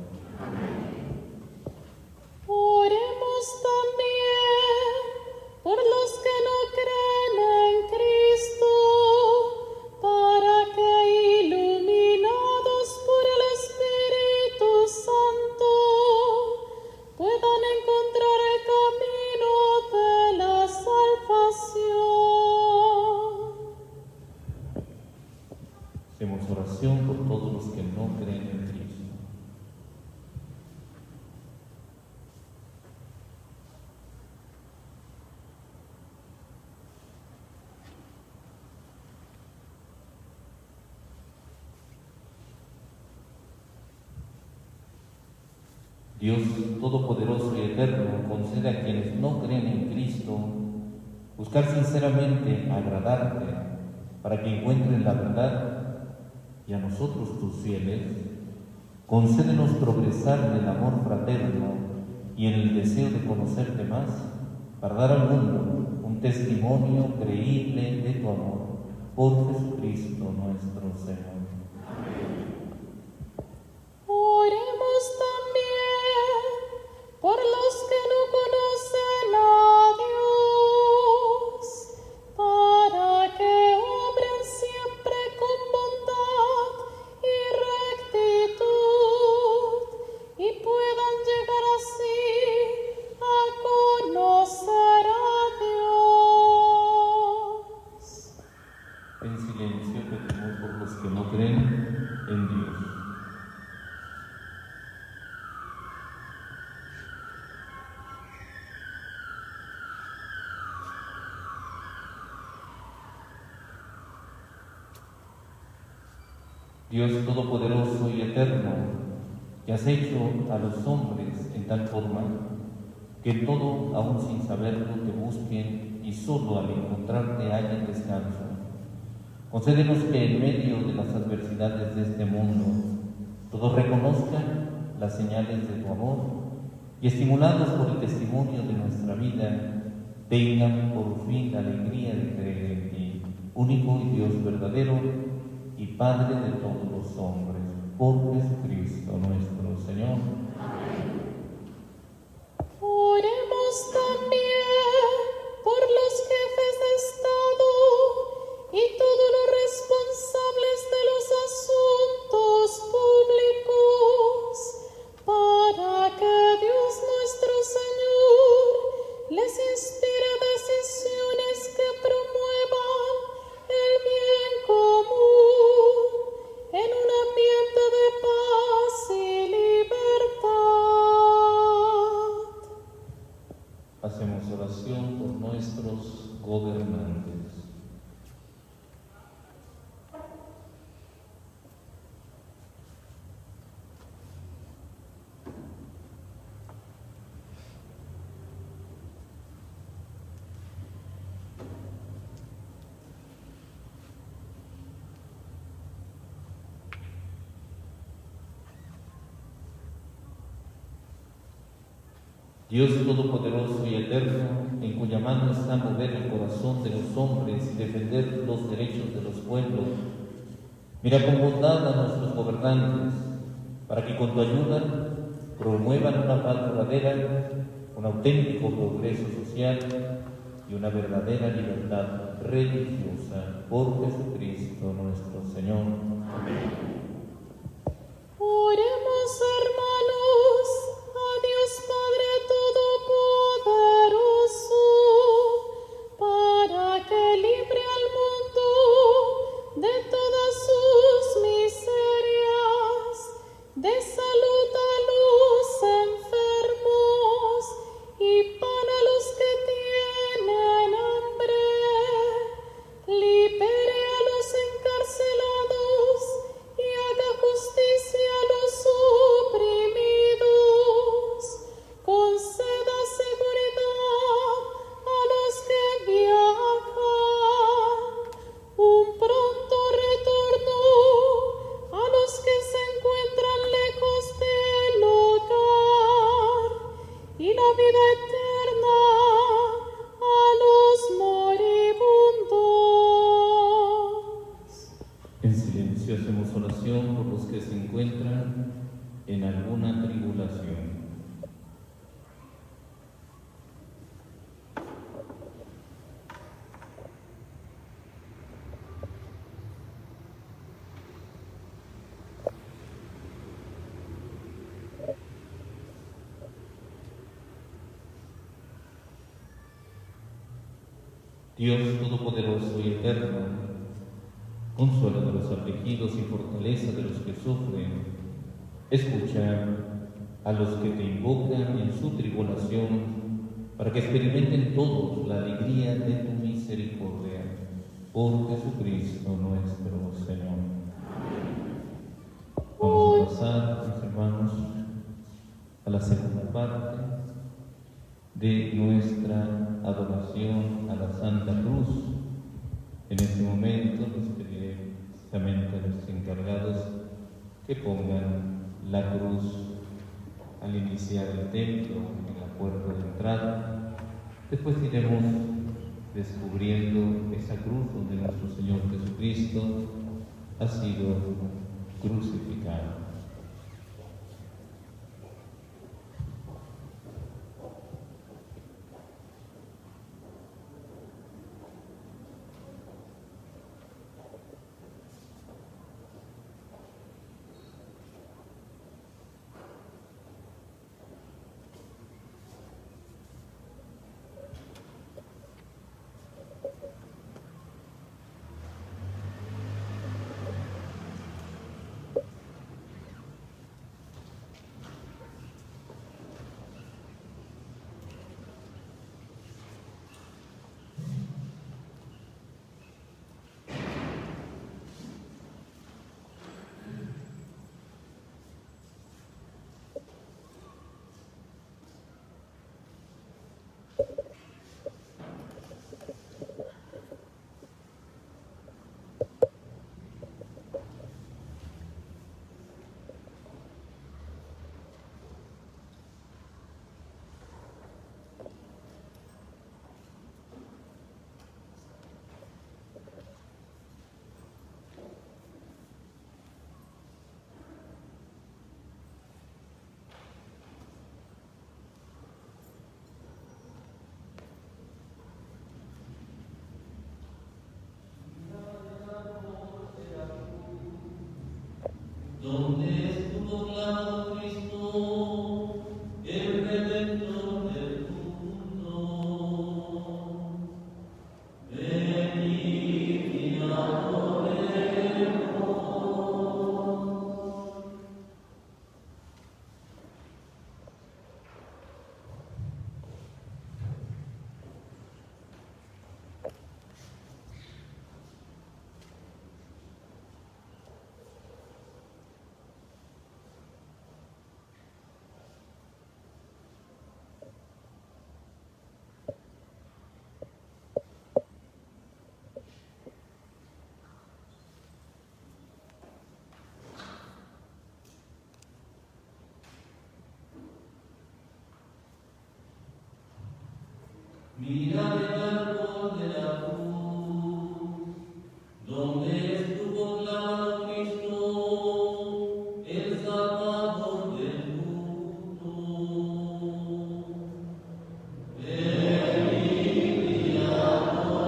Oremos también por los que no creen en Cristo, para que, iluminados por el Espíritu Santo, puedan encontrar el camino de la salvación. Hacemos oración por todos todos los que no creen en Cristo. Dios Todopoderoso y Eterno, concede a quienes no creen en Cristo buscar sinceramente agradarte para que encuentren la verdad, y a nosotros tus fieles, concédenos progresar en el amor fraterno y en el deseo de conocerte más, para dar al mundo un testimonio creíble de tu amor, por Jesucristo nuestro Señor. Oremos también por los que no conocen a Dios, para que obren siempre con bondad y rectitud y puedan llegar así a conocer a Dios. En silencio pedimos por los que no creen en Dios. Dios Todopoderoso y Eterno, que has hecho a los hombres en tal forma que en todo, aún sin saberlo, te busquen y solo al encontrarte hallen descanso. Concédenos que en medio de las adversidades de este mundo todos reconozcan las señales de tu amor y, estimulados por el testimonio de nuestra vida, tengan por fin la alegría de creer en ti, único y Dios verdadero y Padre de todos los hombres, por Jesucristo nuestro Señor. Oremos también por los jefes de Estado y todos los responsables de los asuntos públicos, para que Dios nuestro Señor les inspire decisiones que promuevan el bien común en un ambiente de paz y libertad. Hacemos oración por nuestros gobernantes. Dios Todopoderoso y Eterno, en cuya mano está mover el corazón de los hombres y defender los derechos de los pueblos, mira con bondad a nuestros gobernantes, para que con tu ayuda promuevan una paz duradera, un auténtico progreso social y una verdadera libertad religiosa, por Jesucristo nuestro Señor. Amén. Oremos, hermanos, a Dios Padre Todopoderoso, para que libre al mundo de todas sus miserias, de salud a los enfermos y pan a los que tienen hambre, libere a los encarcelados y haga justicia a los oprimidos, conceda seguridad a los que viajan, un pronto retorno a los que se encuentran lejos del hogar y la vida eterna a los moribundos. En silencio hacemos oración por los que se encuentran en alguna tribulación. Dios Todopoderoso y Eterno, consuelo de los afligidos y fortaleza de los que sufren. Escucha a los que te invocan en su tribulación, para que experimenten todos la alegría de tu misericordia. Por Jesucristo nuestro Señor. Vamos a pasar, mis hermanos, a la segunda parte de nuestra adoración a la Santa Cruz. En este momento les pediré precisamente a los encargados que pongan la cruz al iniciar el templo, en la puerta de entrada. Después iremos descubriendo esa cruz donde nuestro Señor Jesucristo ha sido crucificado. ¿Dónde estuvo clavado Cristo, el Redentor del mundo? Venid y adoremos. Mira el árbol de la cruz, donde estuvo clavado Cristo, el Salvador del mundo. Venid y adoremos.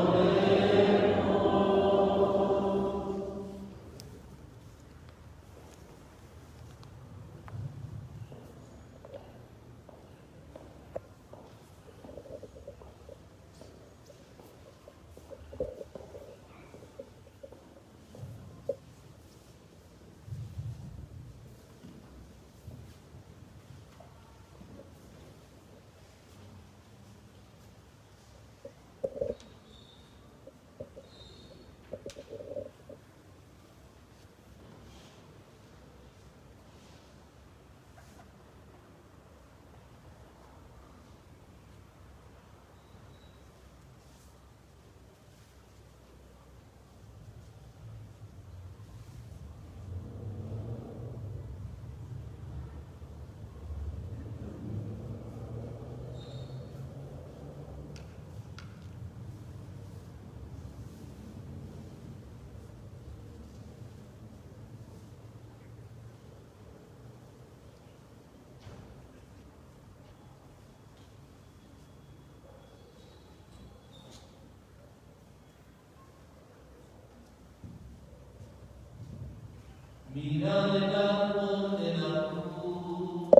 Mira el árbol de la cruz,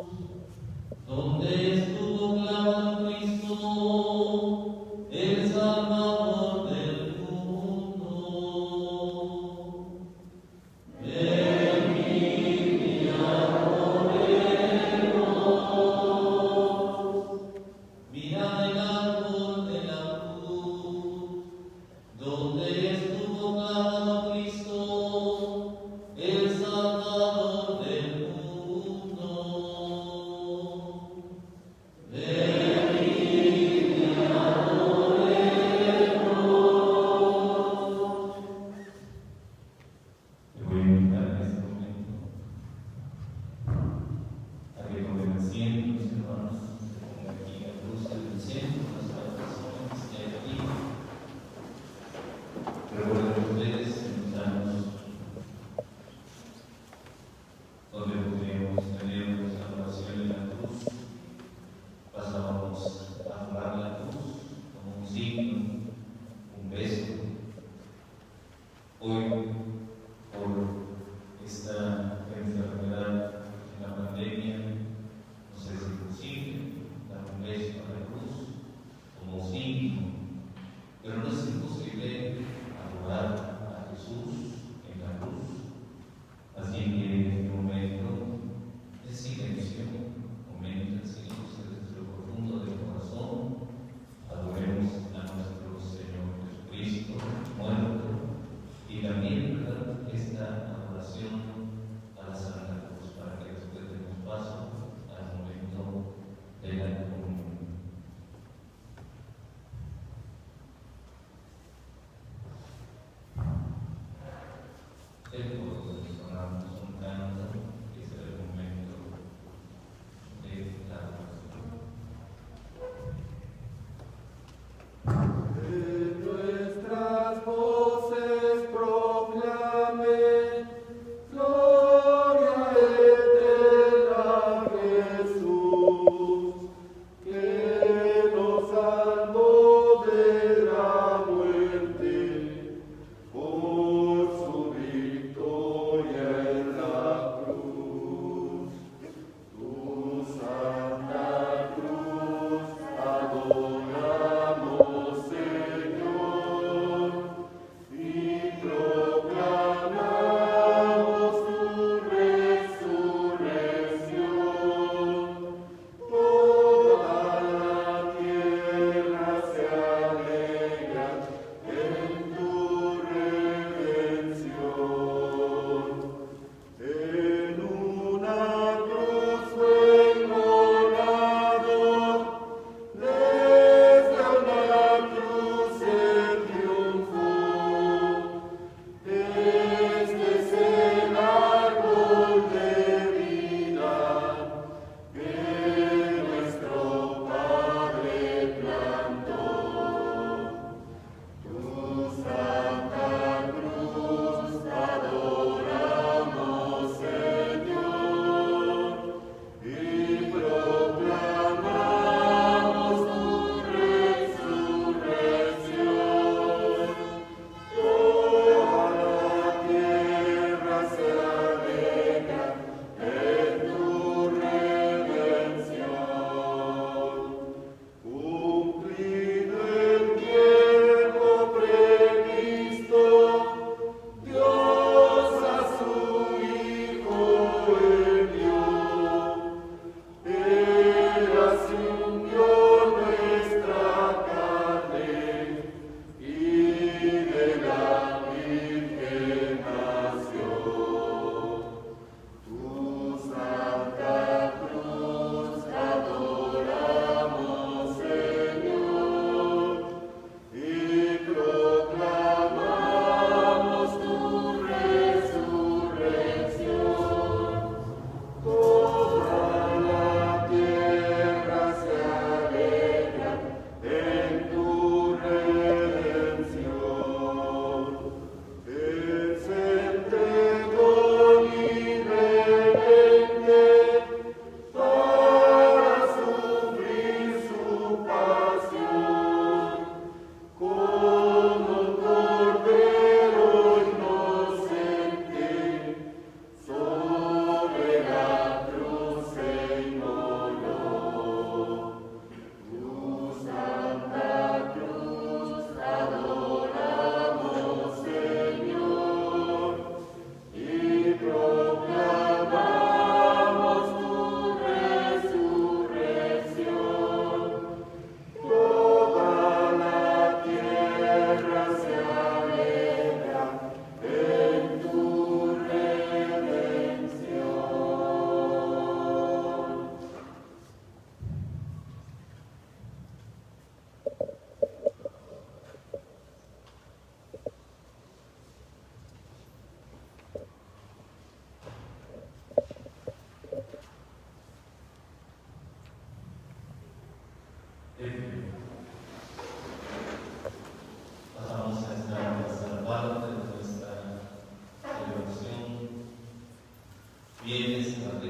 donde estuvo clavado Cristo, el Salvador del mundo.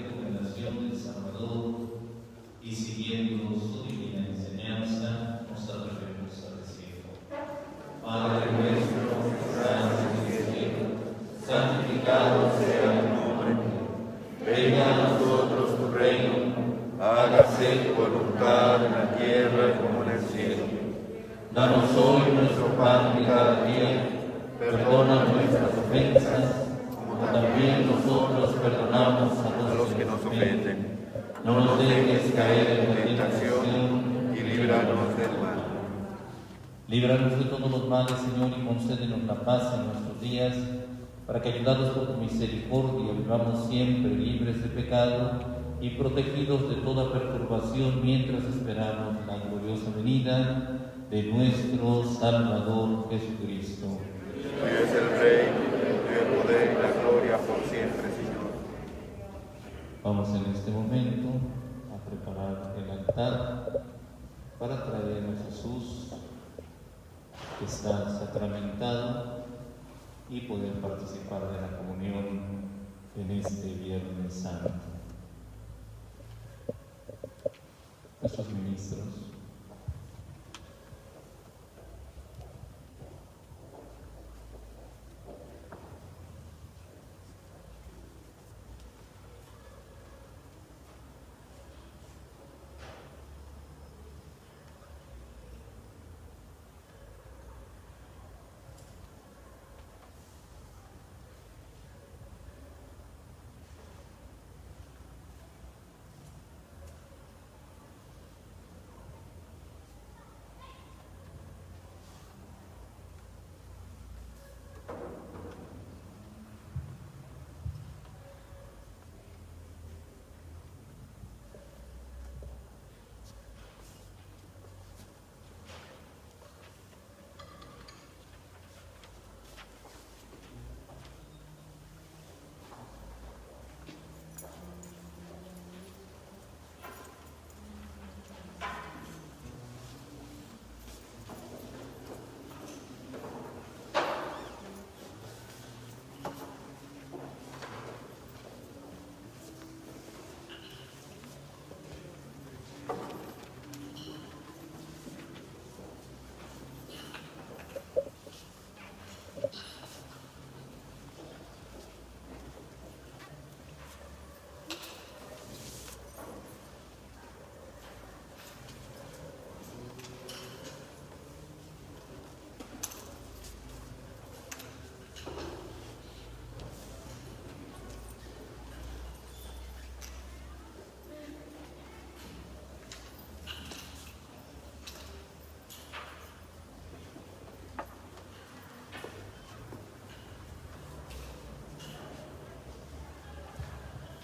recomendación del Salvador y siguiendo su divina enseñanza, nos atrevemos a decir: Padre nuestro que estás en el cielo, santificado sea tu nombre. Venga a nosotros tu reino, hágase tu voluntad en la tierra como en el cielo. Danos hoy nuestro pan de cada día, perdona nuestras ofensas, como también nosotros perdonamos a los que nos ofenden. No nos dejes caer en la tentación y líbranos del mal. Líbranos de todos los males, Señor, y concédenos la paz en nuestros días, para que, ayudados por tu misericordia, vivamos siempre libres de pecado y protegidos de toda perturbación mientras esperamos la gloriosa venida de nuestro Salvador Jesucristo. Tuyo es el reino, tuyo el poder y la gloria por siempre, Señor. Vamos en este momento a preparar el altar para traer a Jesús, que está sacramentado, y poder participar de la comunión en este Viernes Santo. Nuestros ministros,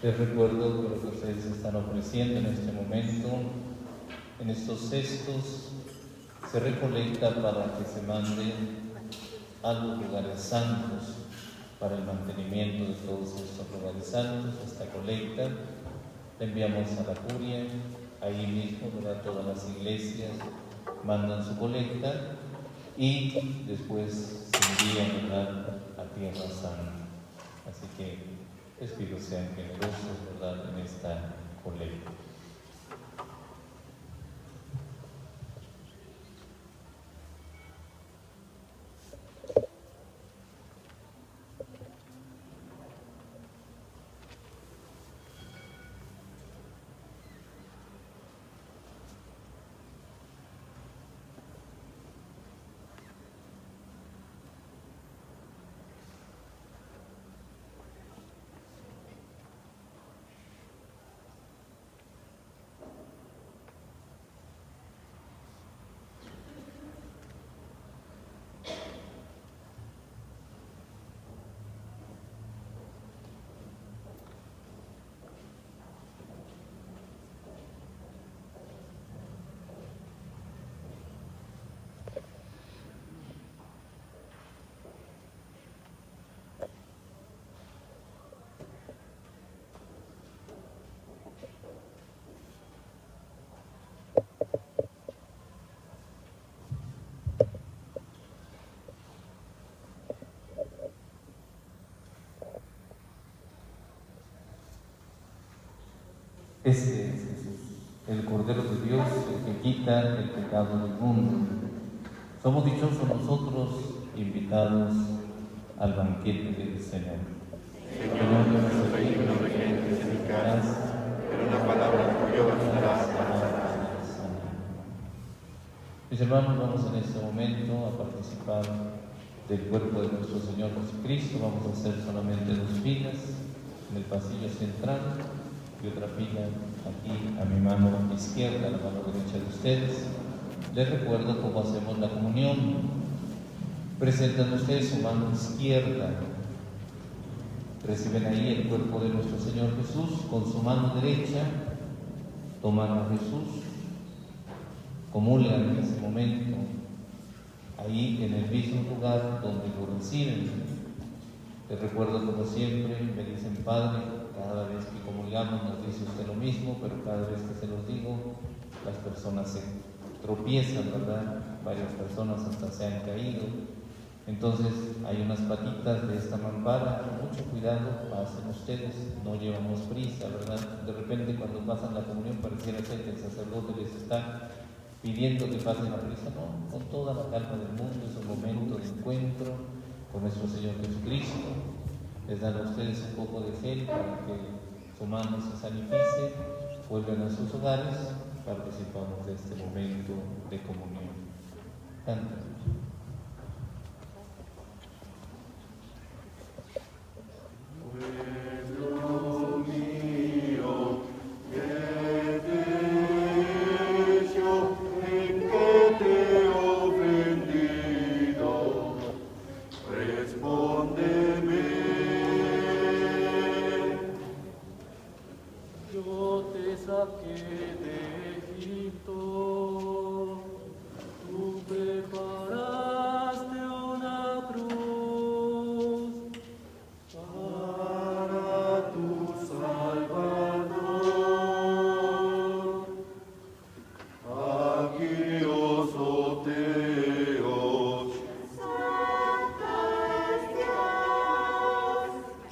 les recuerdo que lo que ustedes están ofreciendo en este momento, en estos cestos, se recolecta para que se mande a los lugares santos, para el mantenimiento de todos estos lugares santos. Esta colecta la enviamos a la curia, ahí mismo, ¿verdad? Todas las iglesias mandan su colecta y después se envían, ¿verdad?, a Tierra Santa. Así que les pido sean generosos, ¿verdad?, en esta colecta. Este es Jesús, el Cordero de Dios, el que quita el pecado del mundo. Somos dichosos nosotros, invitados al banquete del Señor. Señor, yo no soy digno de que entres en mi casa, pero una palabra tuya bastará para sanar. Mis hermanos, vamos en este momento a participar del cuerpo de nuestro Señor Jesucristo. Vamos a hacer solamente 2 filas en el pasillo central y otra fila aquí a mi mano izquierda, a la mano derecha de ustedes. Les recuerdo cómo hacemos la comunión. Presentan ustedes su mano izquierda. Reciben ahí el cuerpo de nuestro Señor Jesús. Con su mano derecha toman a Jesús, comulgan en ese momento, ahí en el mismo lugar donde lo reciben. Les recuerdo, como siempre, me dicen Padre, cada vez que comulgamos nos dice usted lo mismo, pero cada vez que se los digo, las personas se tropiezan, ¿verdad? Varias personas hasta se han caído. Entonces hay unas patitas de esta mampara, con mucho cuidado, pasen ustedes, no llevamos prisa, ¿verdad? De repente cuando pasan la comunión pareciera ser que el sacerdote les está pidiendo que pasen la prisa. No, con toda la calma del mundo, es un momento de encuentro con nuestro Señor Jesucristo. Les dan a ustedes un poco de gel para que su mano se sanifice, vuelven a sus hogares, participamos de este momento de comunión. Canten. Pueblo mío, que te hecho, en que te he ofendido, respóndeme. Yo te saqué de Egipto, tú preparaste una cruz Para tu Salvador, aquí os oteos,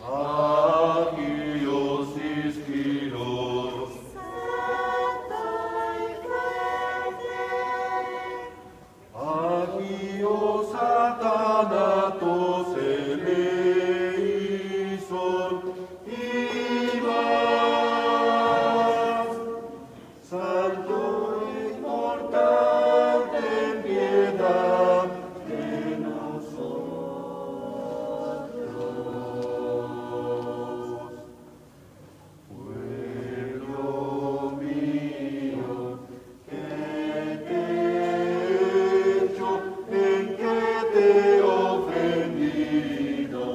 aquí os isquiros, aquí os satanatos eleison, y más, Santo inmortal, ten piedad de nosotros. Pueblo mío, que te he hecho, en que te he ofendido,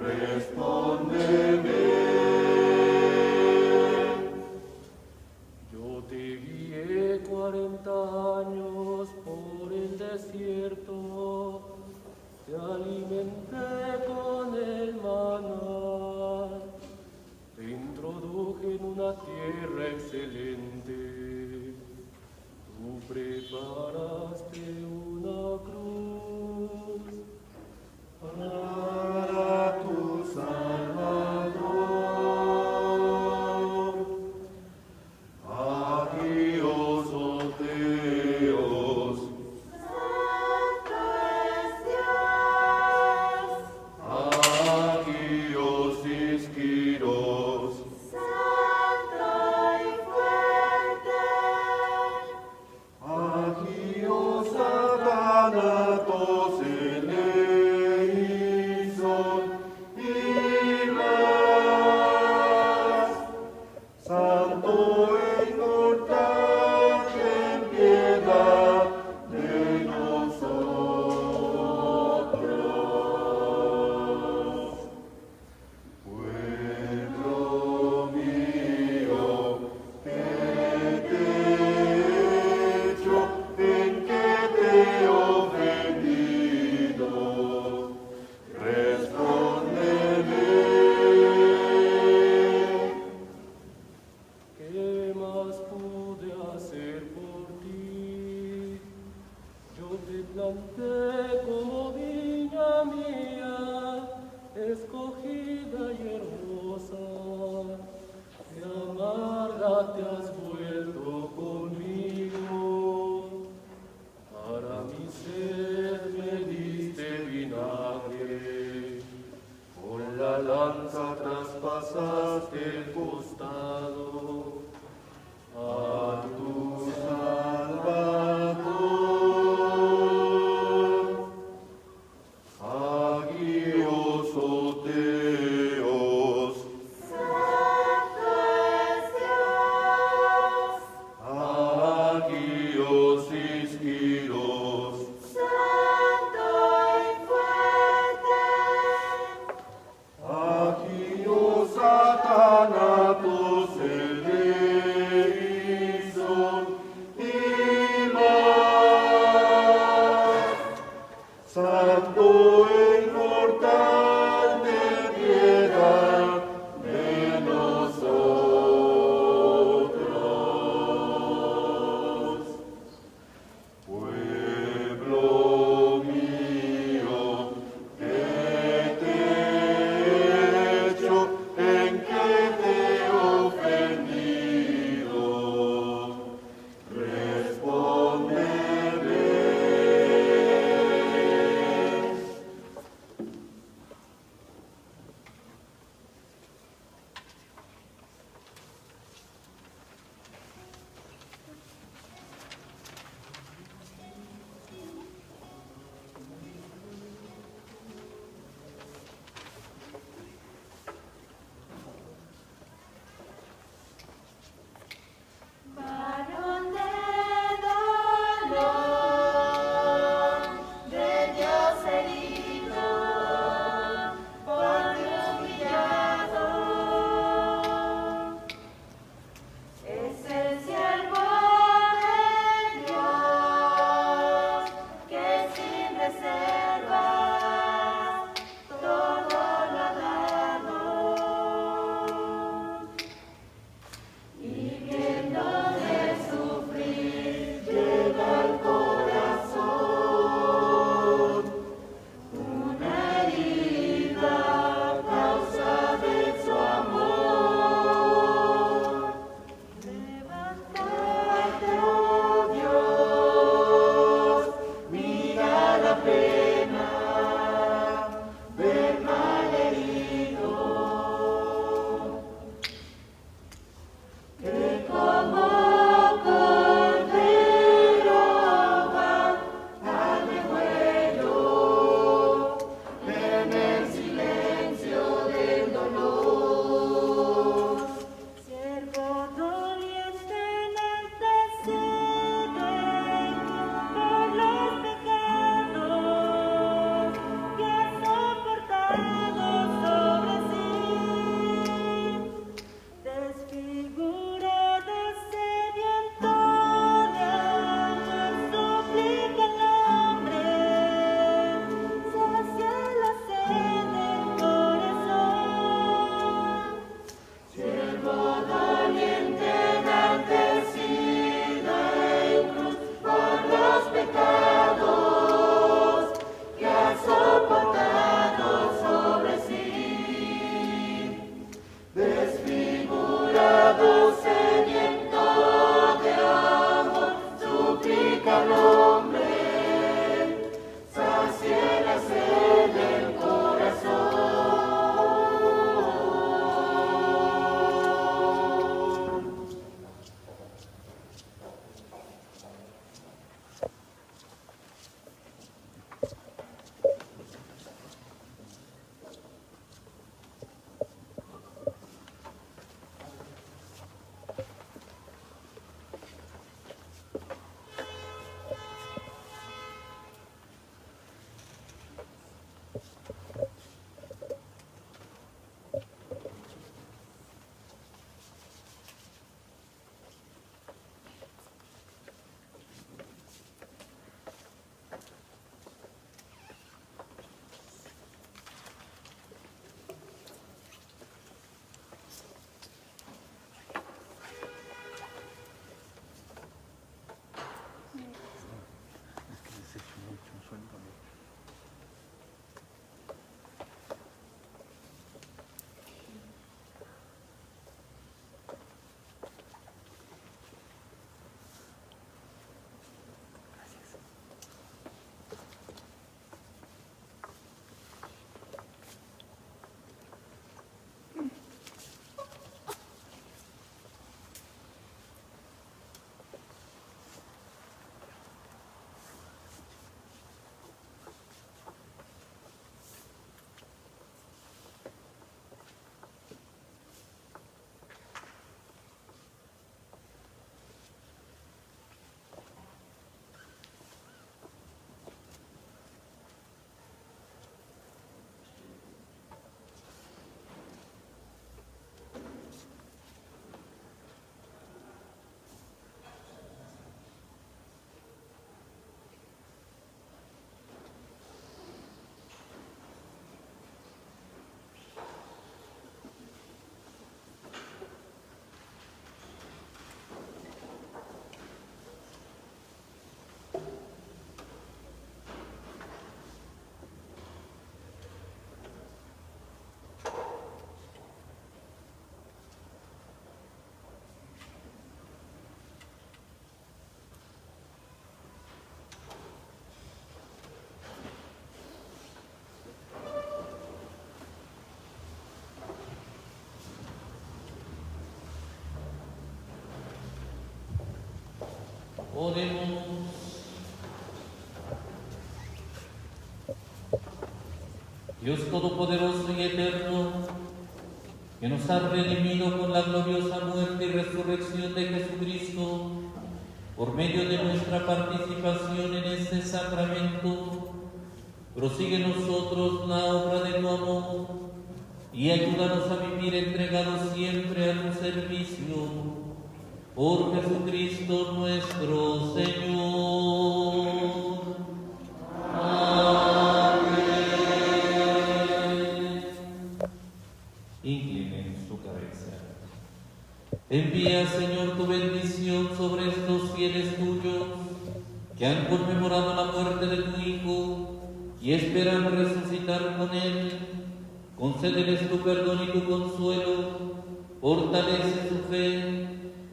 respóndeme. Yo te guié 40 años por el desierto, te alimenté con el maná, te introduje en una tierra excelente, tú preparaste una cruz Para tu Salvador, aquí os oteos, aquí os isquiros, aquí del costado. A tu Salvador, Agios o Teos, Santo es Dios, Agios Isquiros, Santo y fuerte, Agios Satanatos, Oremos. Dios Todopoderoso y Eterno, que nos ha redimido con la gloriosa muerte y resurrección de Jesucristo, por medio de nuestra participación en este sacramento, prosigue en nosotros la obra de tu amor y ayúdanos a vivir entregados siempre a tu servicio. Por Jesucristo nuestro Señor. Inclinen su cabeza. Envía, Señor, tu bendición sobre estos fieles tuyos que han conmemorado la muerte de tu Hijo y esperan resucitar con él. Concédeles tu perdón y tu consuelo, fortalece su fe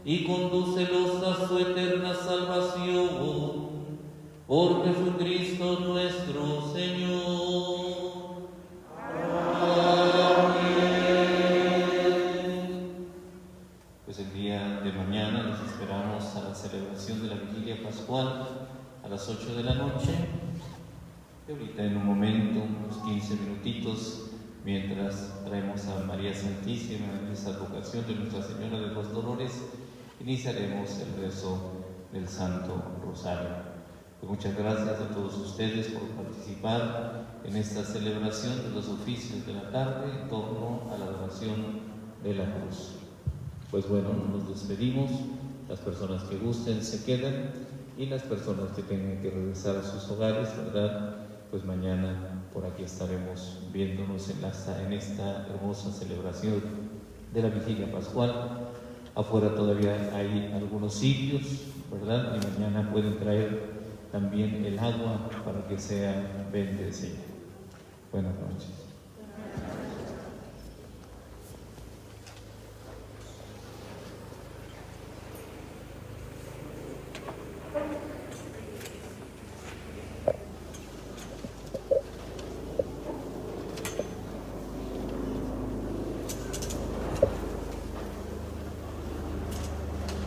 y condúcelos a su eterna salvación. Por Jesucristo nuestro Señor. Pues el día de mañana nos esperamos a la celebración de la Vigilia Pascual a las 8 de la noche. Y ahorita en un momento, unos 15 minutitos, mientras traemos a María Santísima en esa advocación de Nuestra Señora de los Dolores, iniciaremos el rezo del Santo Rosario. Pues muchas gracias a todos ustedes por participar en esta celebración de los oficios de la tarde en torno a la adoración de la cruz. Pues bueno, nos despedimos. Las personas que gusten se quedan y las personas que tengan que regresar a sus hogares, ¿verdad? Pues mañana por aquí estaremos viéndonos en esta hermosa celebración de la Vigilia Pascual. Afuera todavía hay algunos sitios, ¿verdad? Y mañana pueden traer también el agua para que sea bendecida. Buenas noches.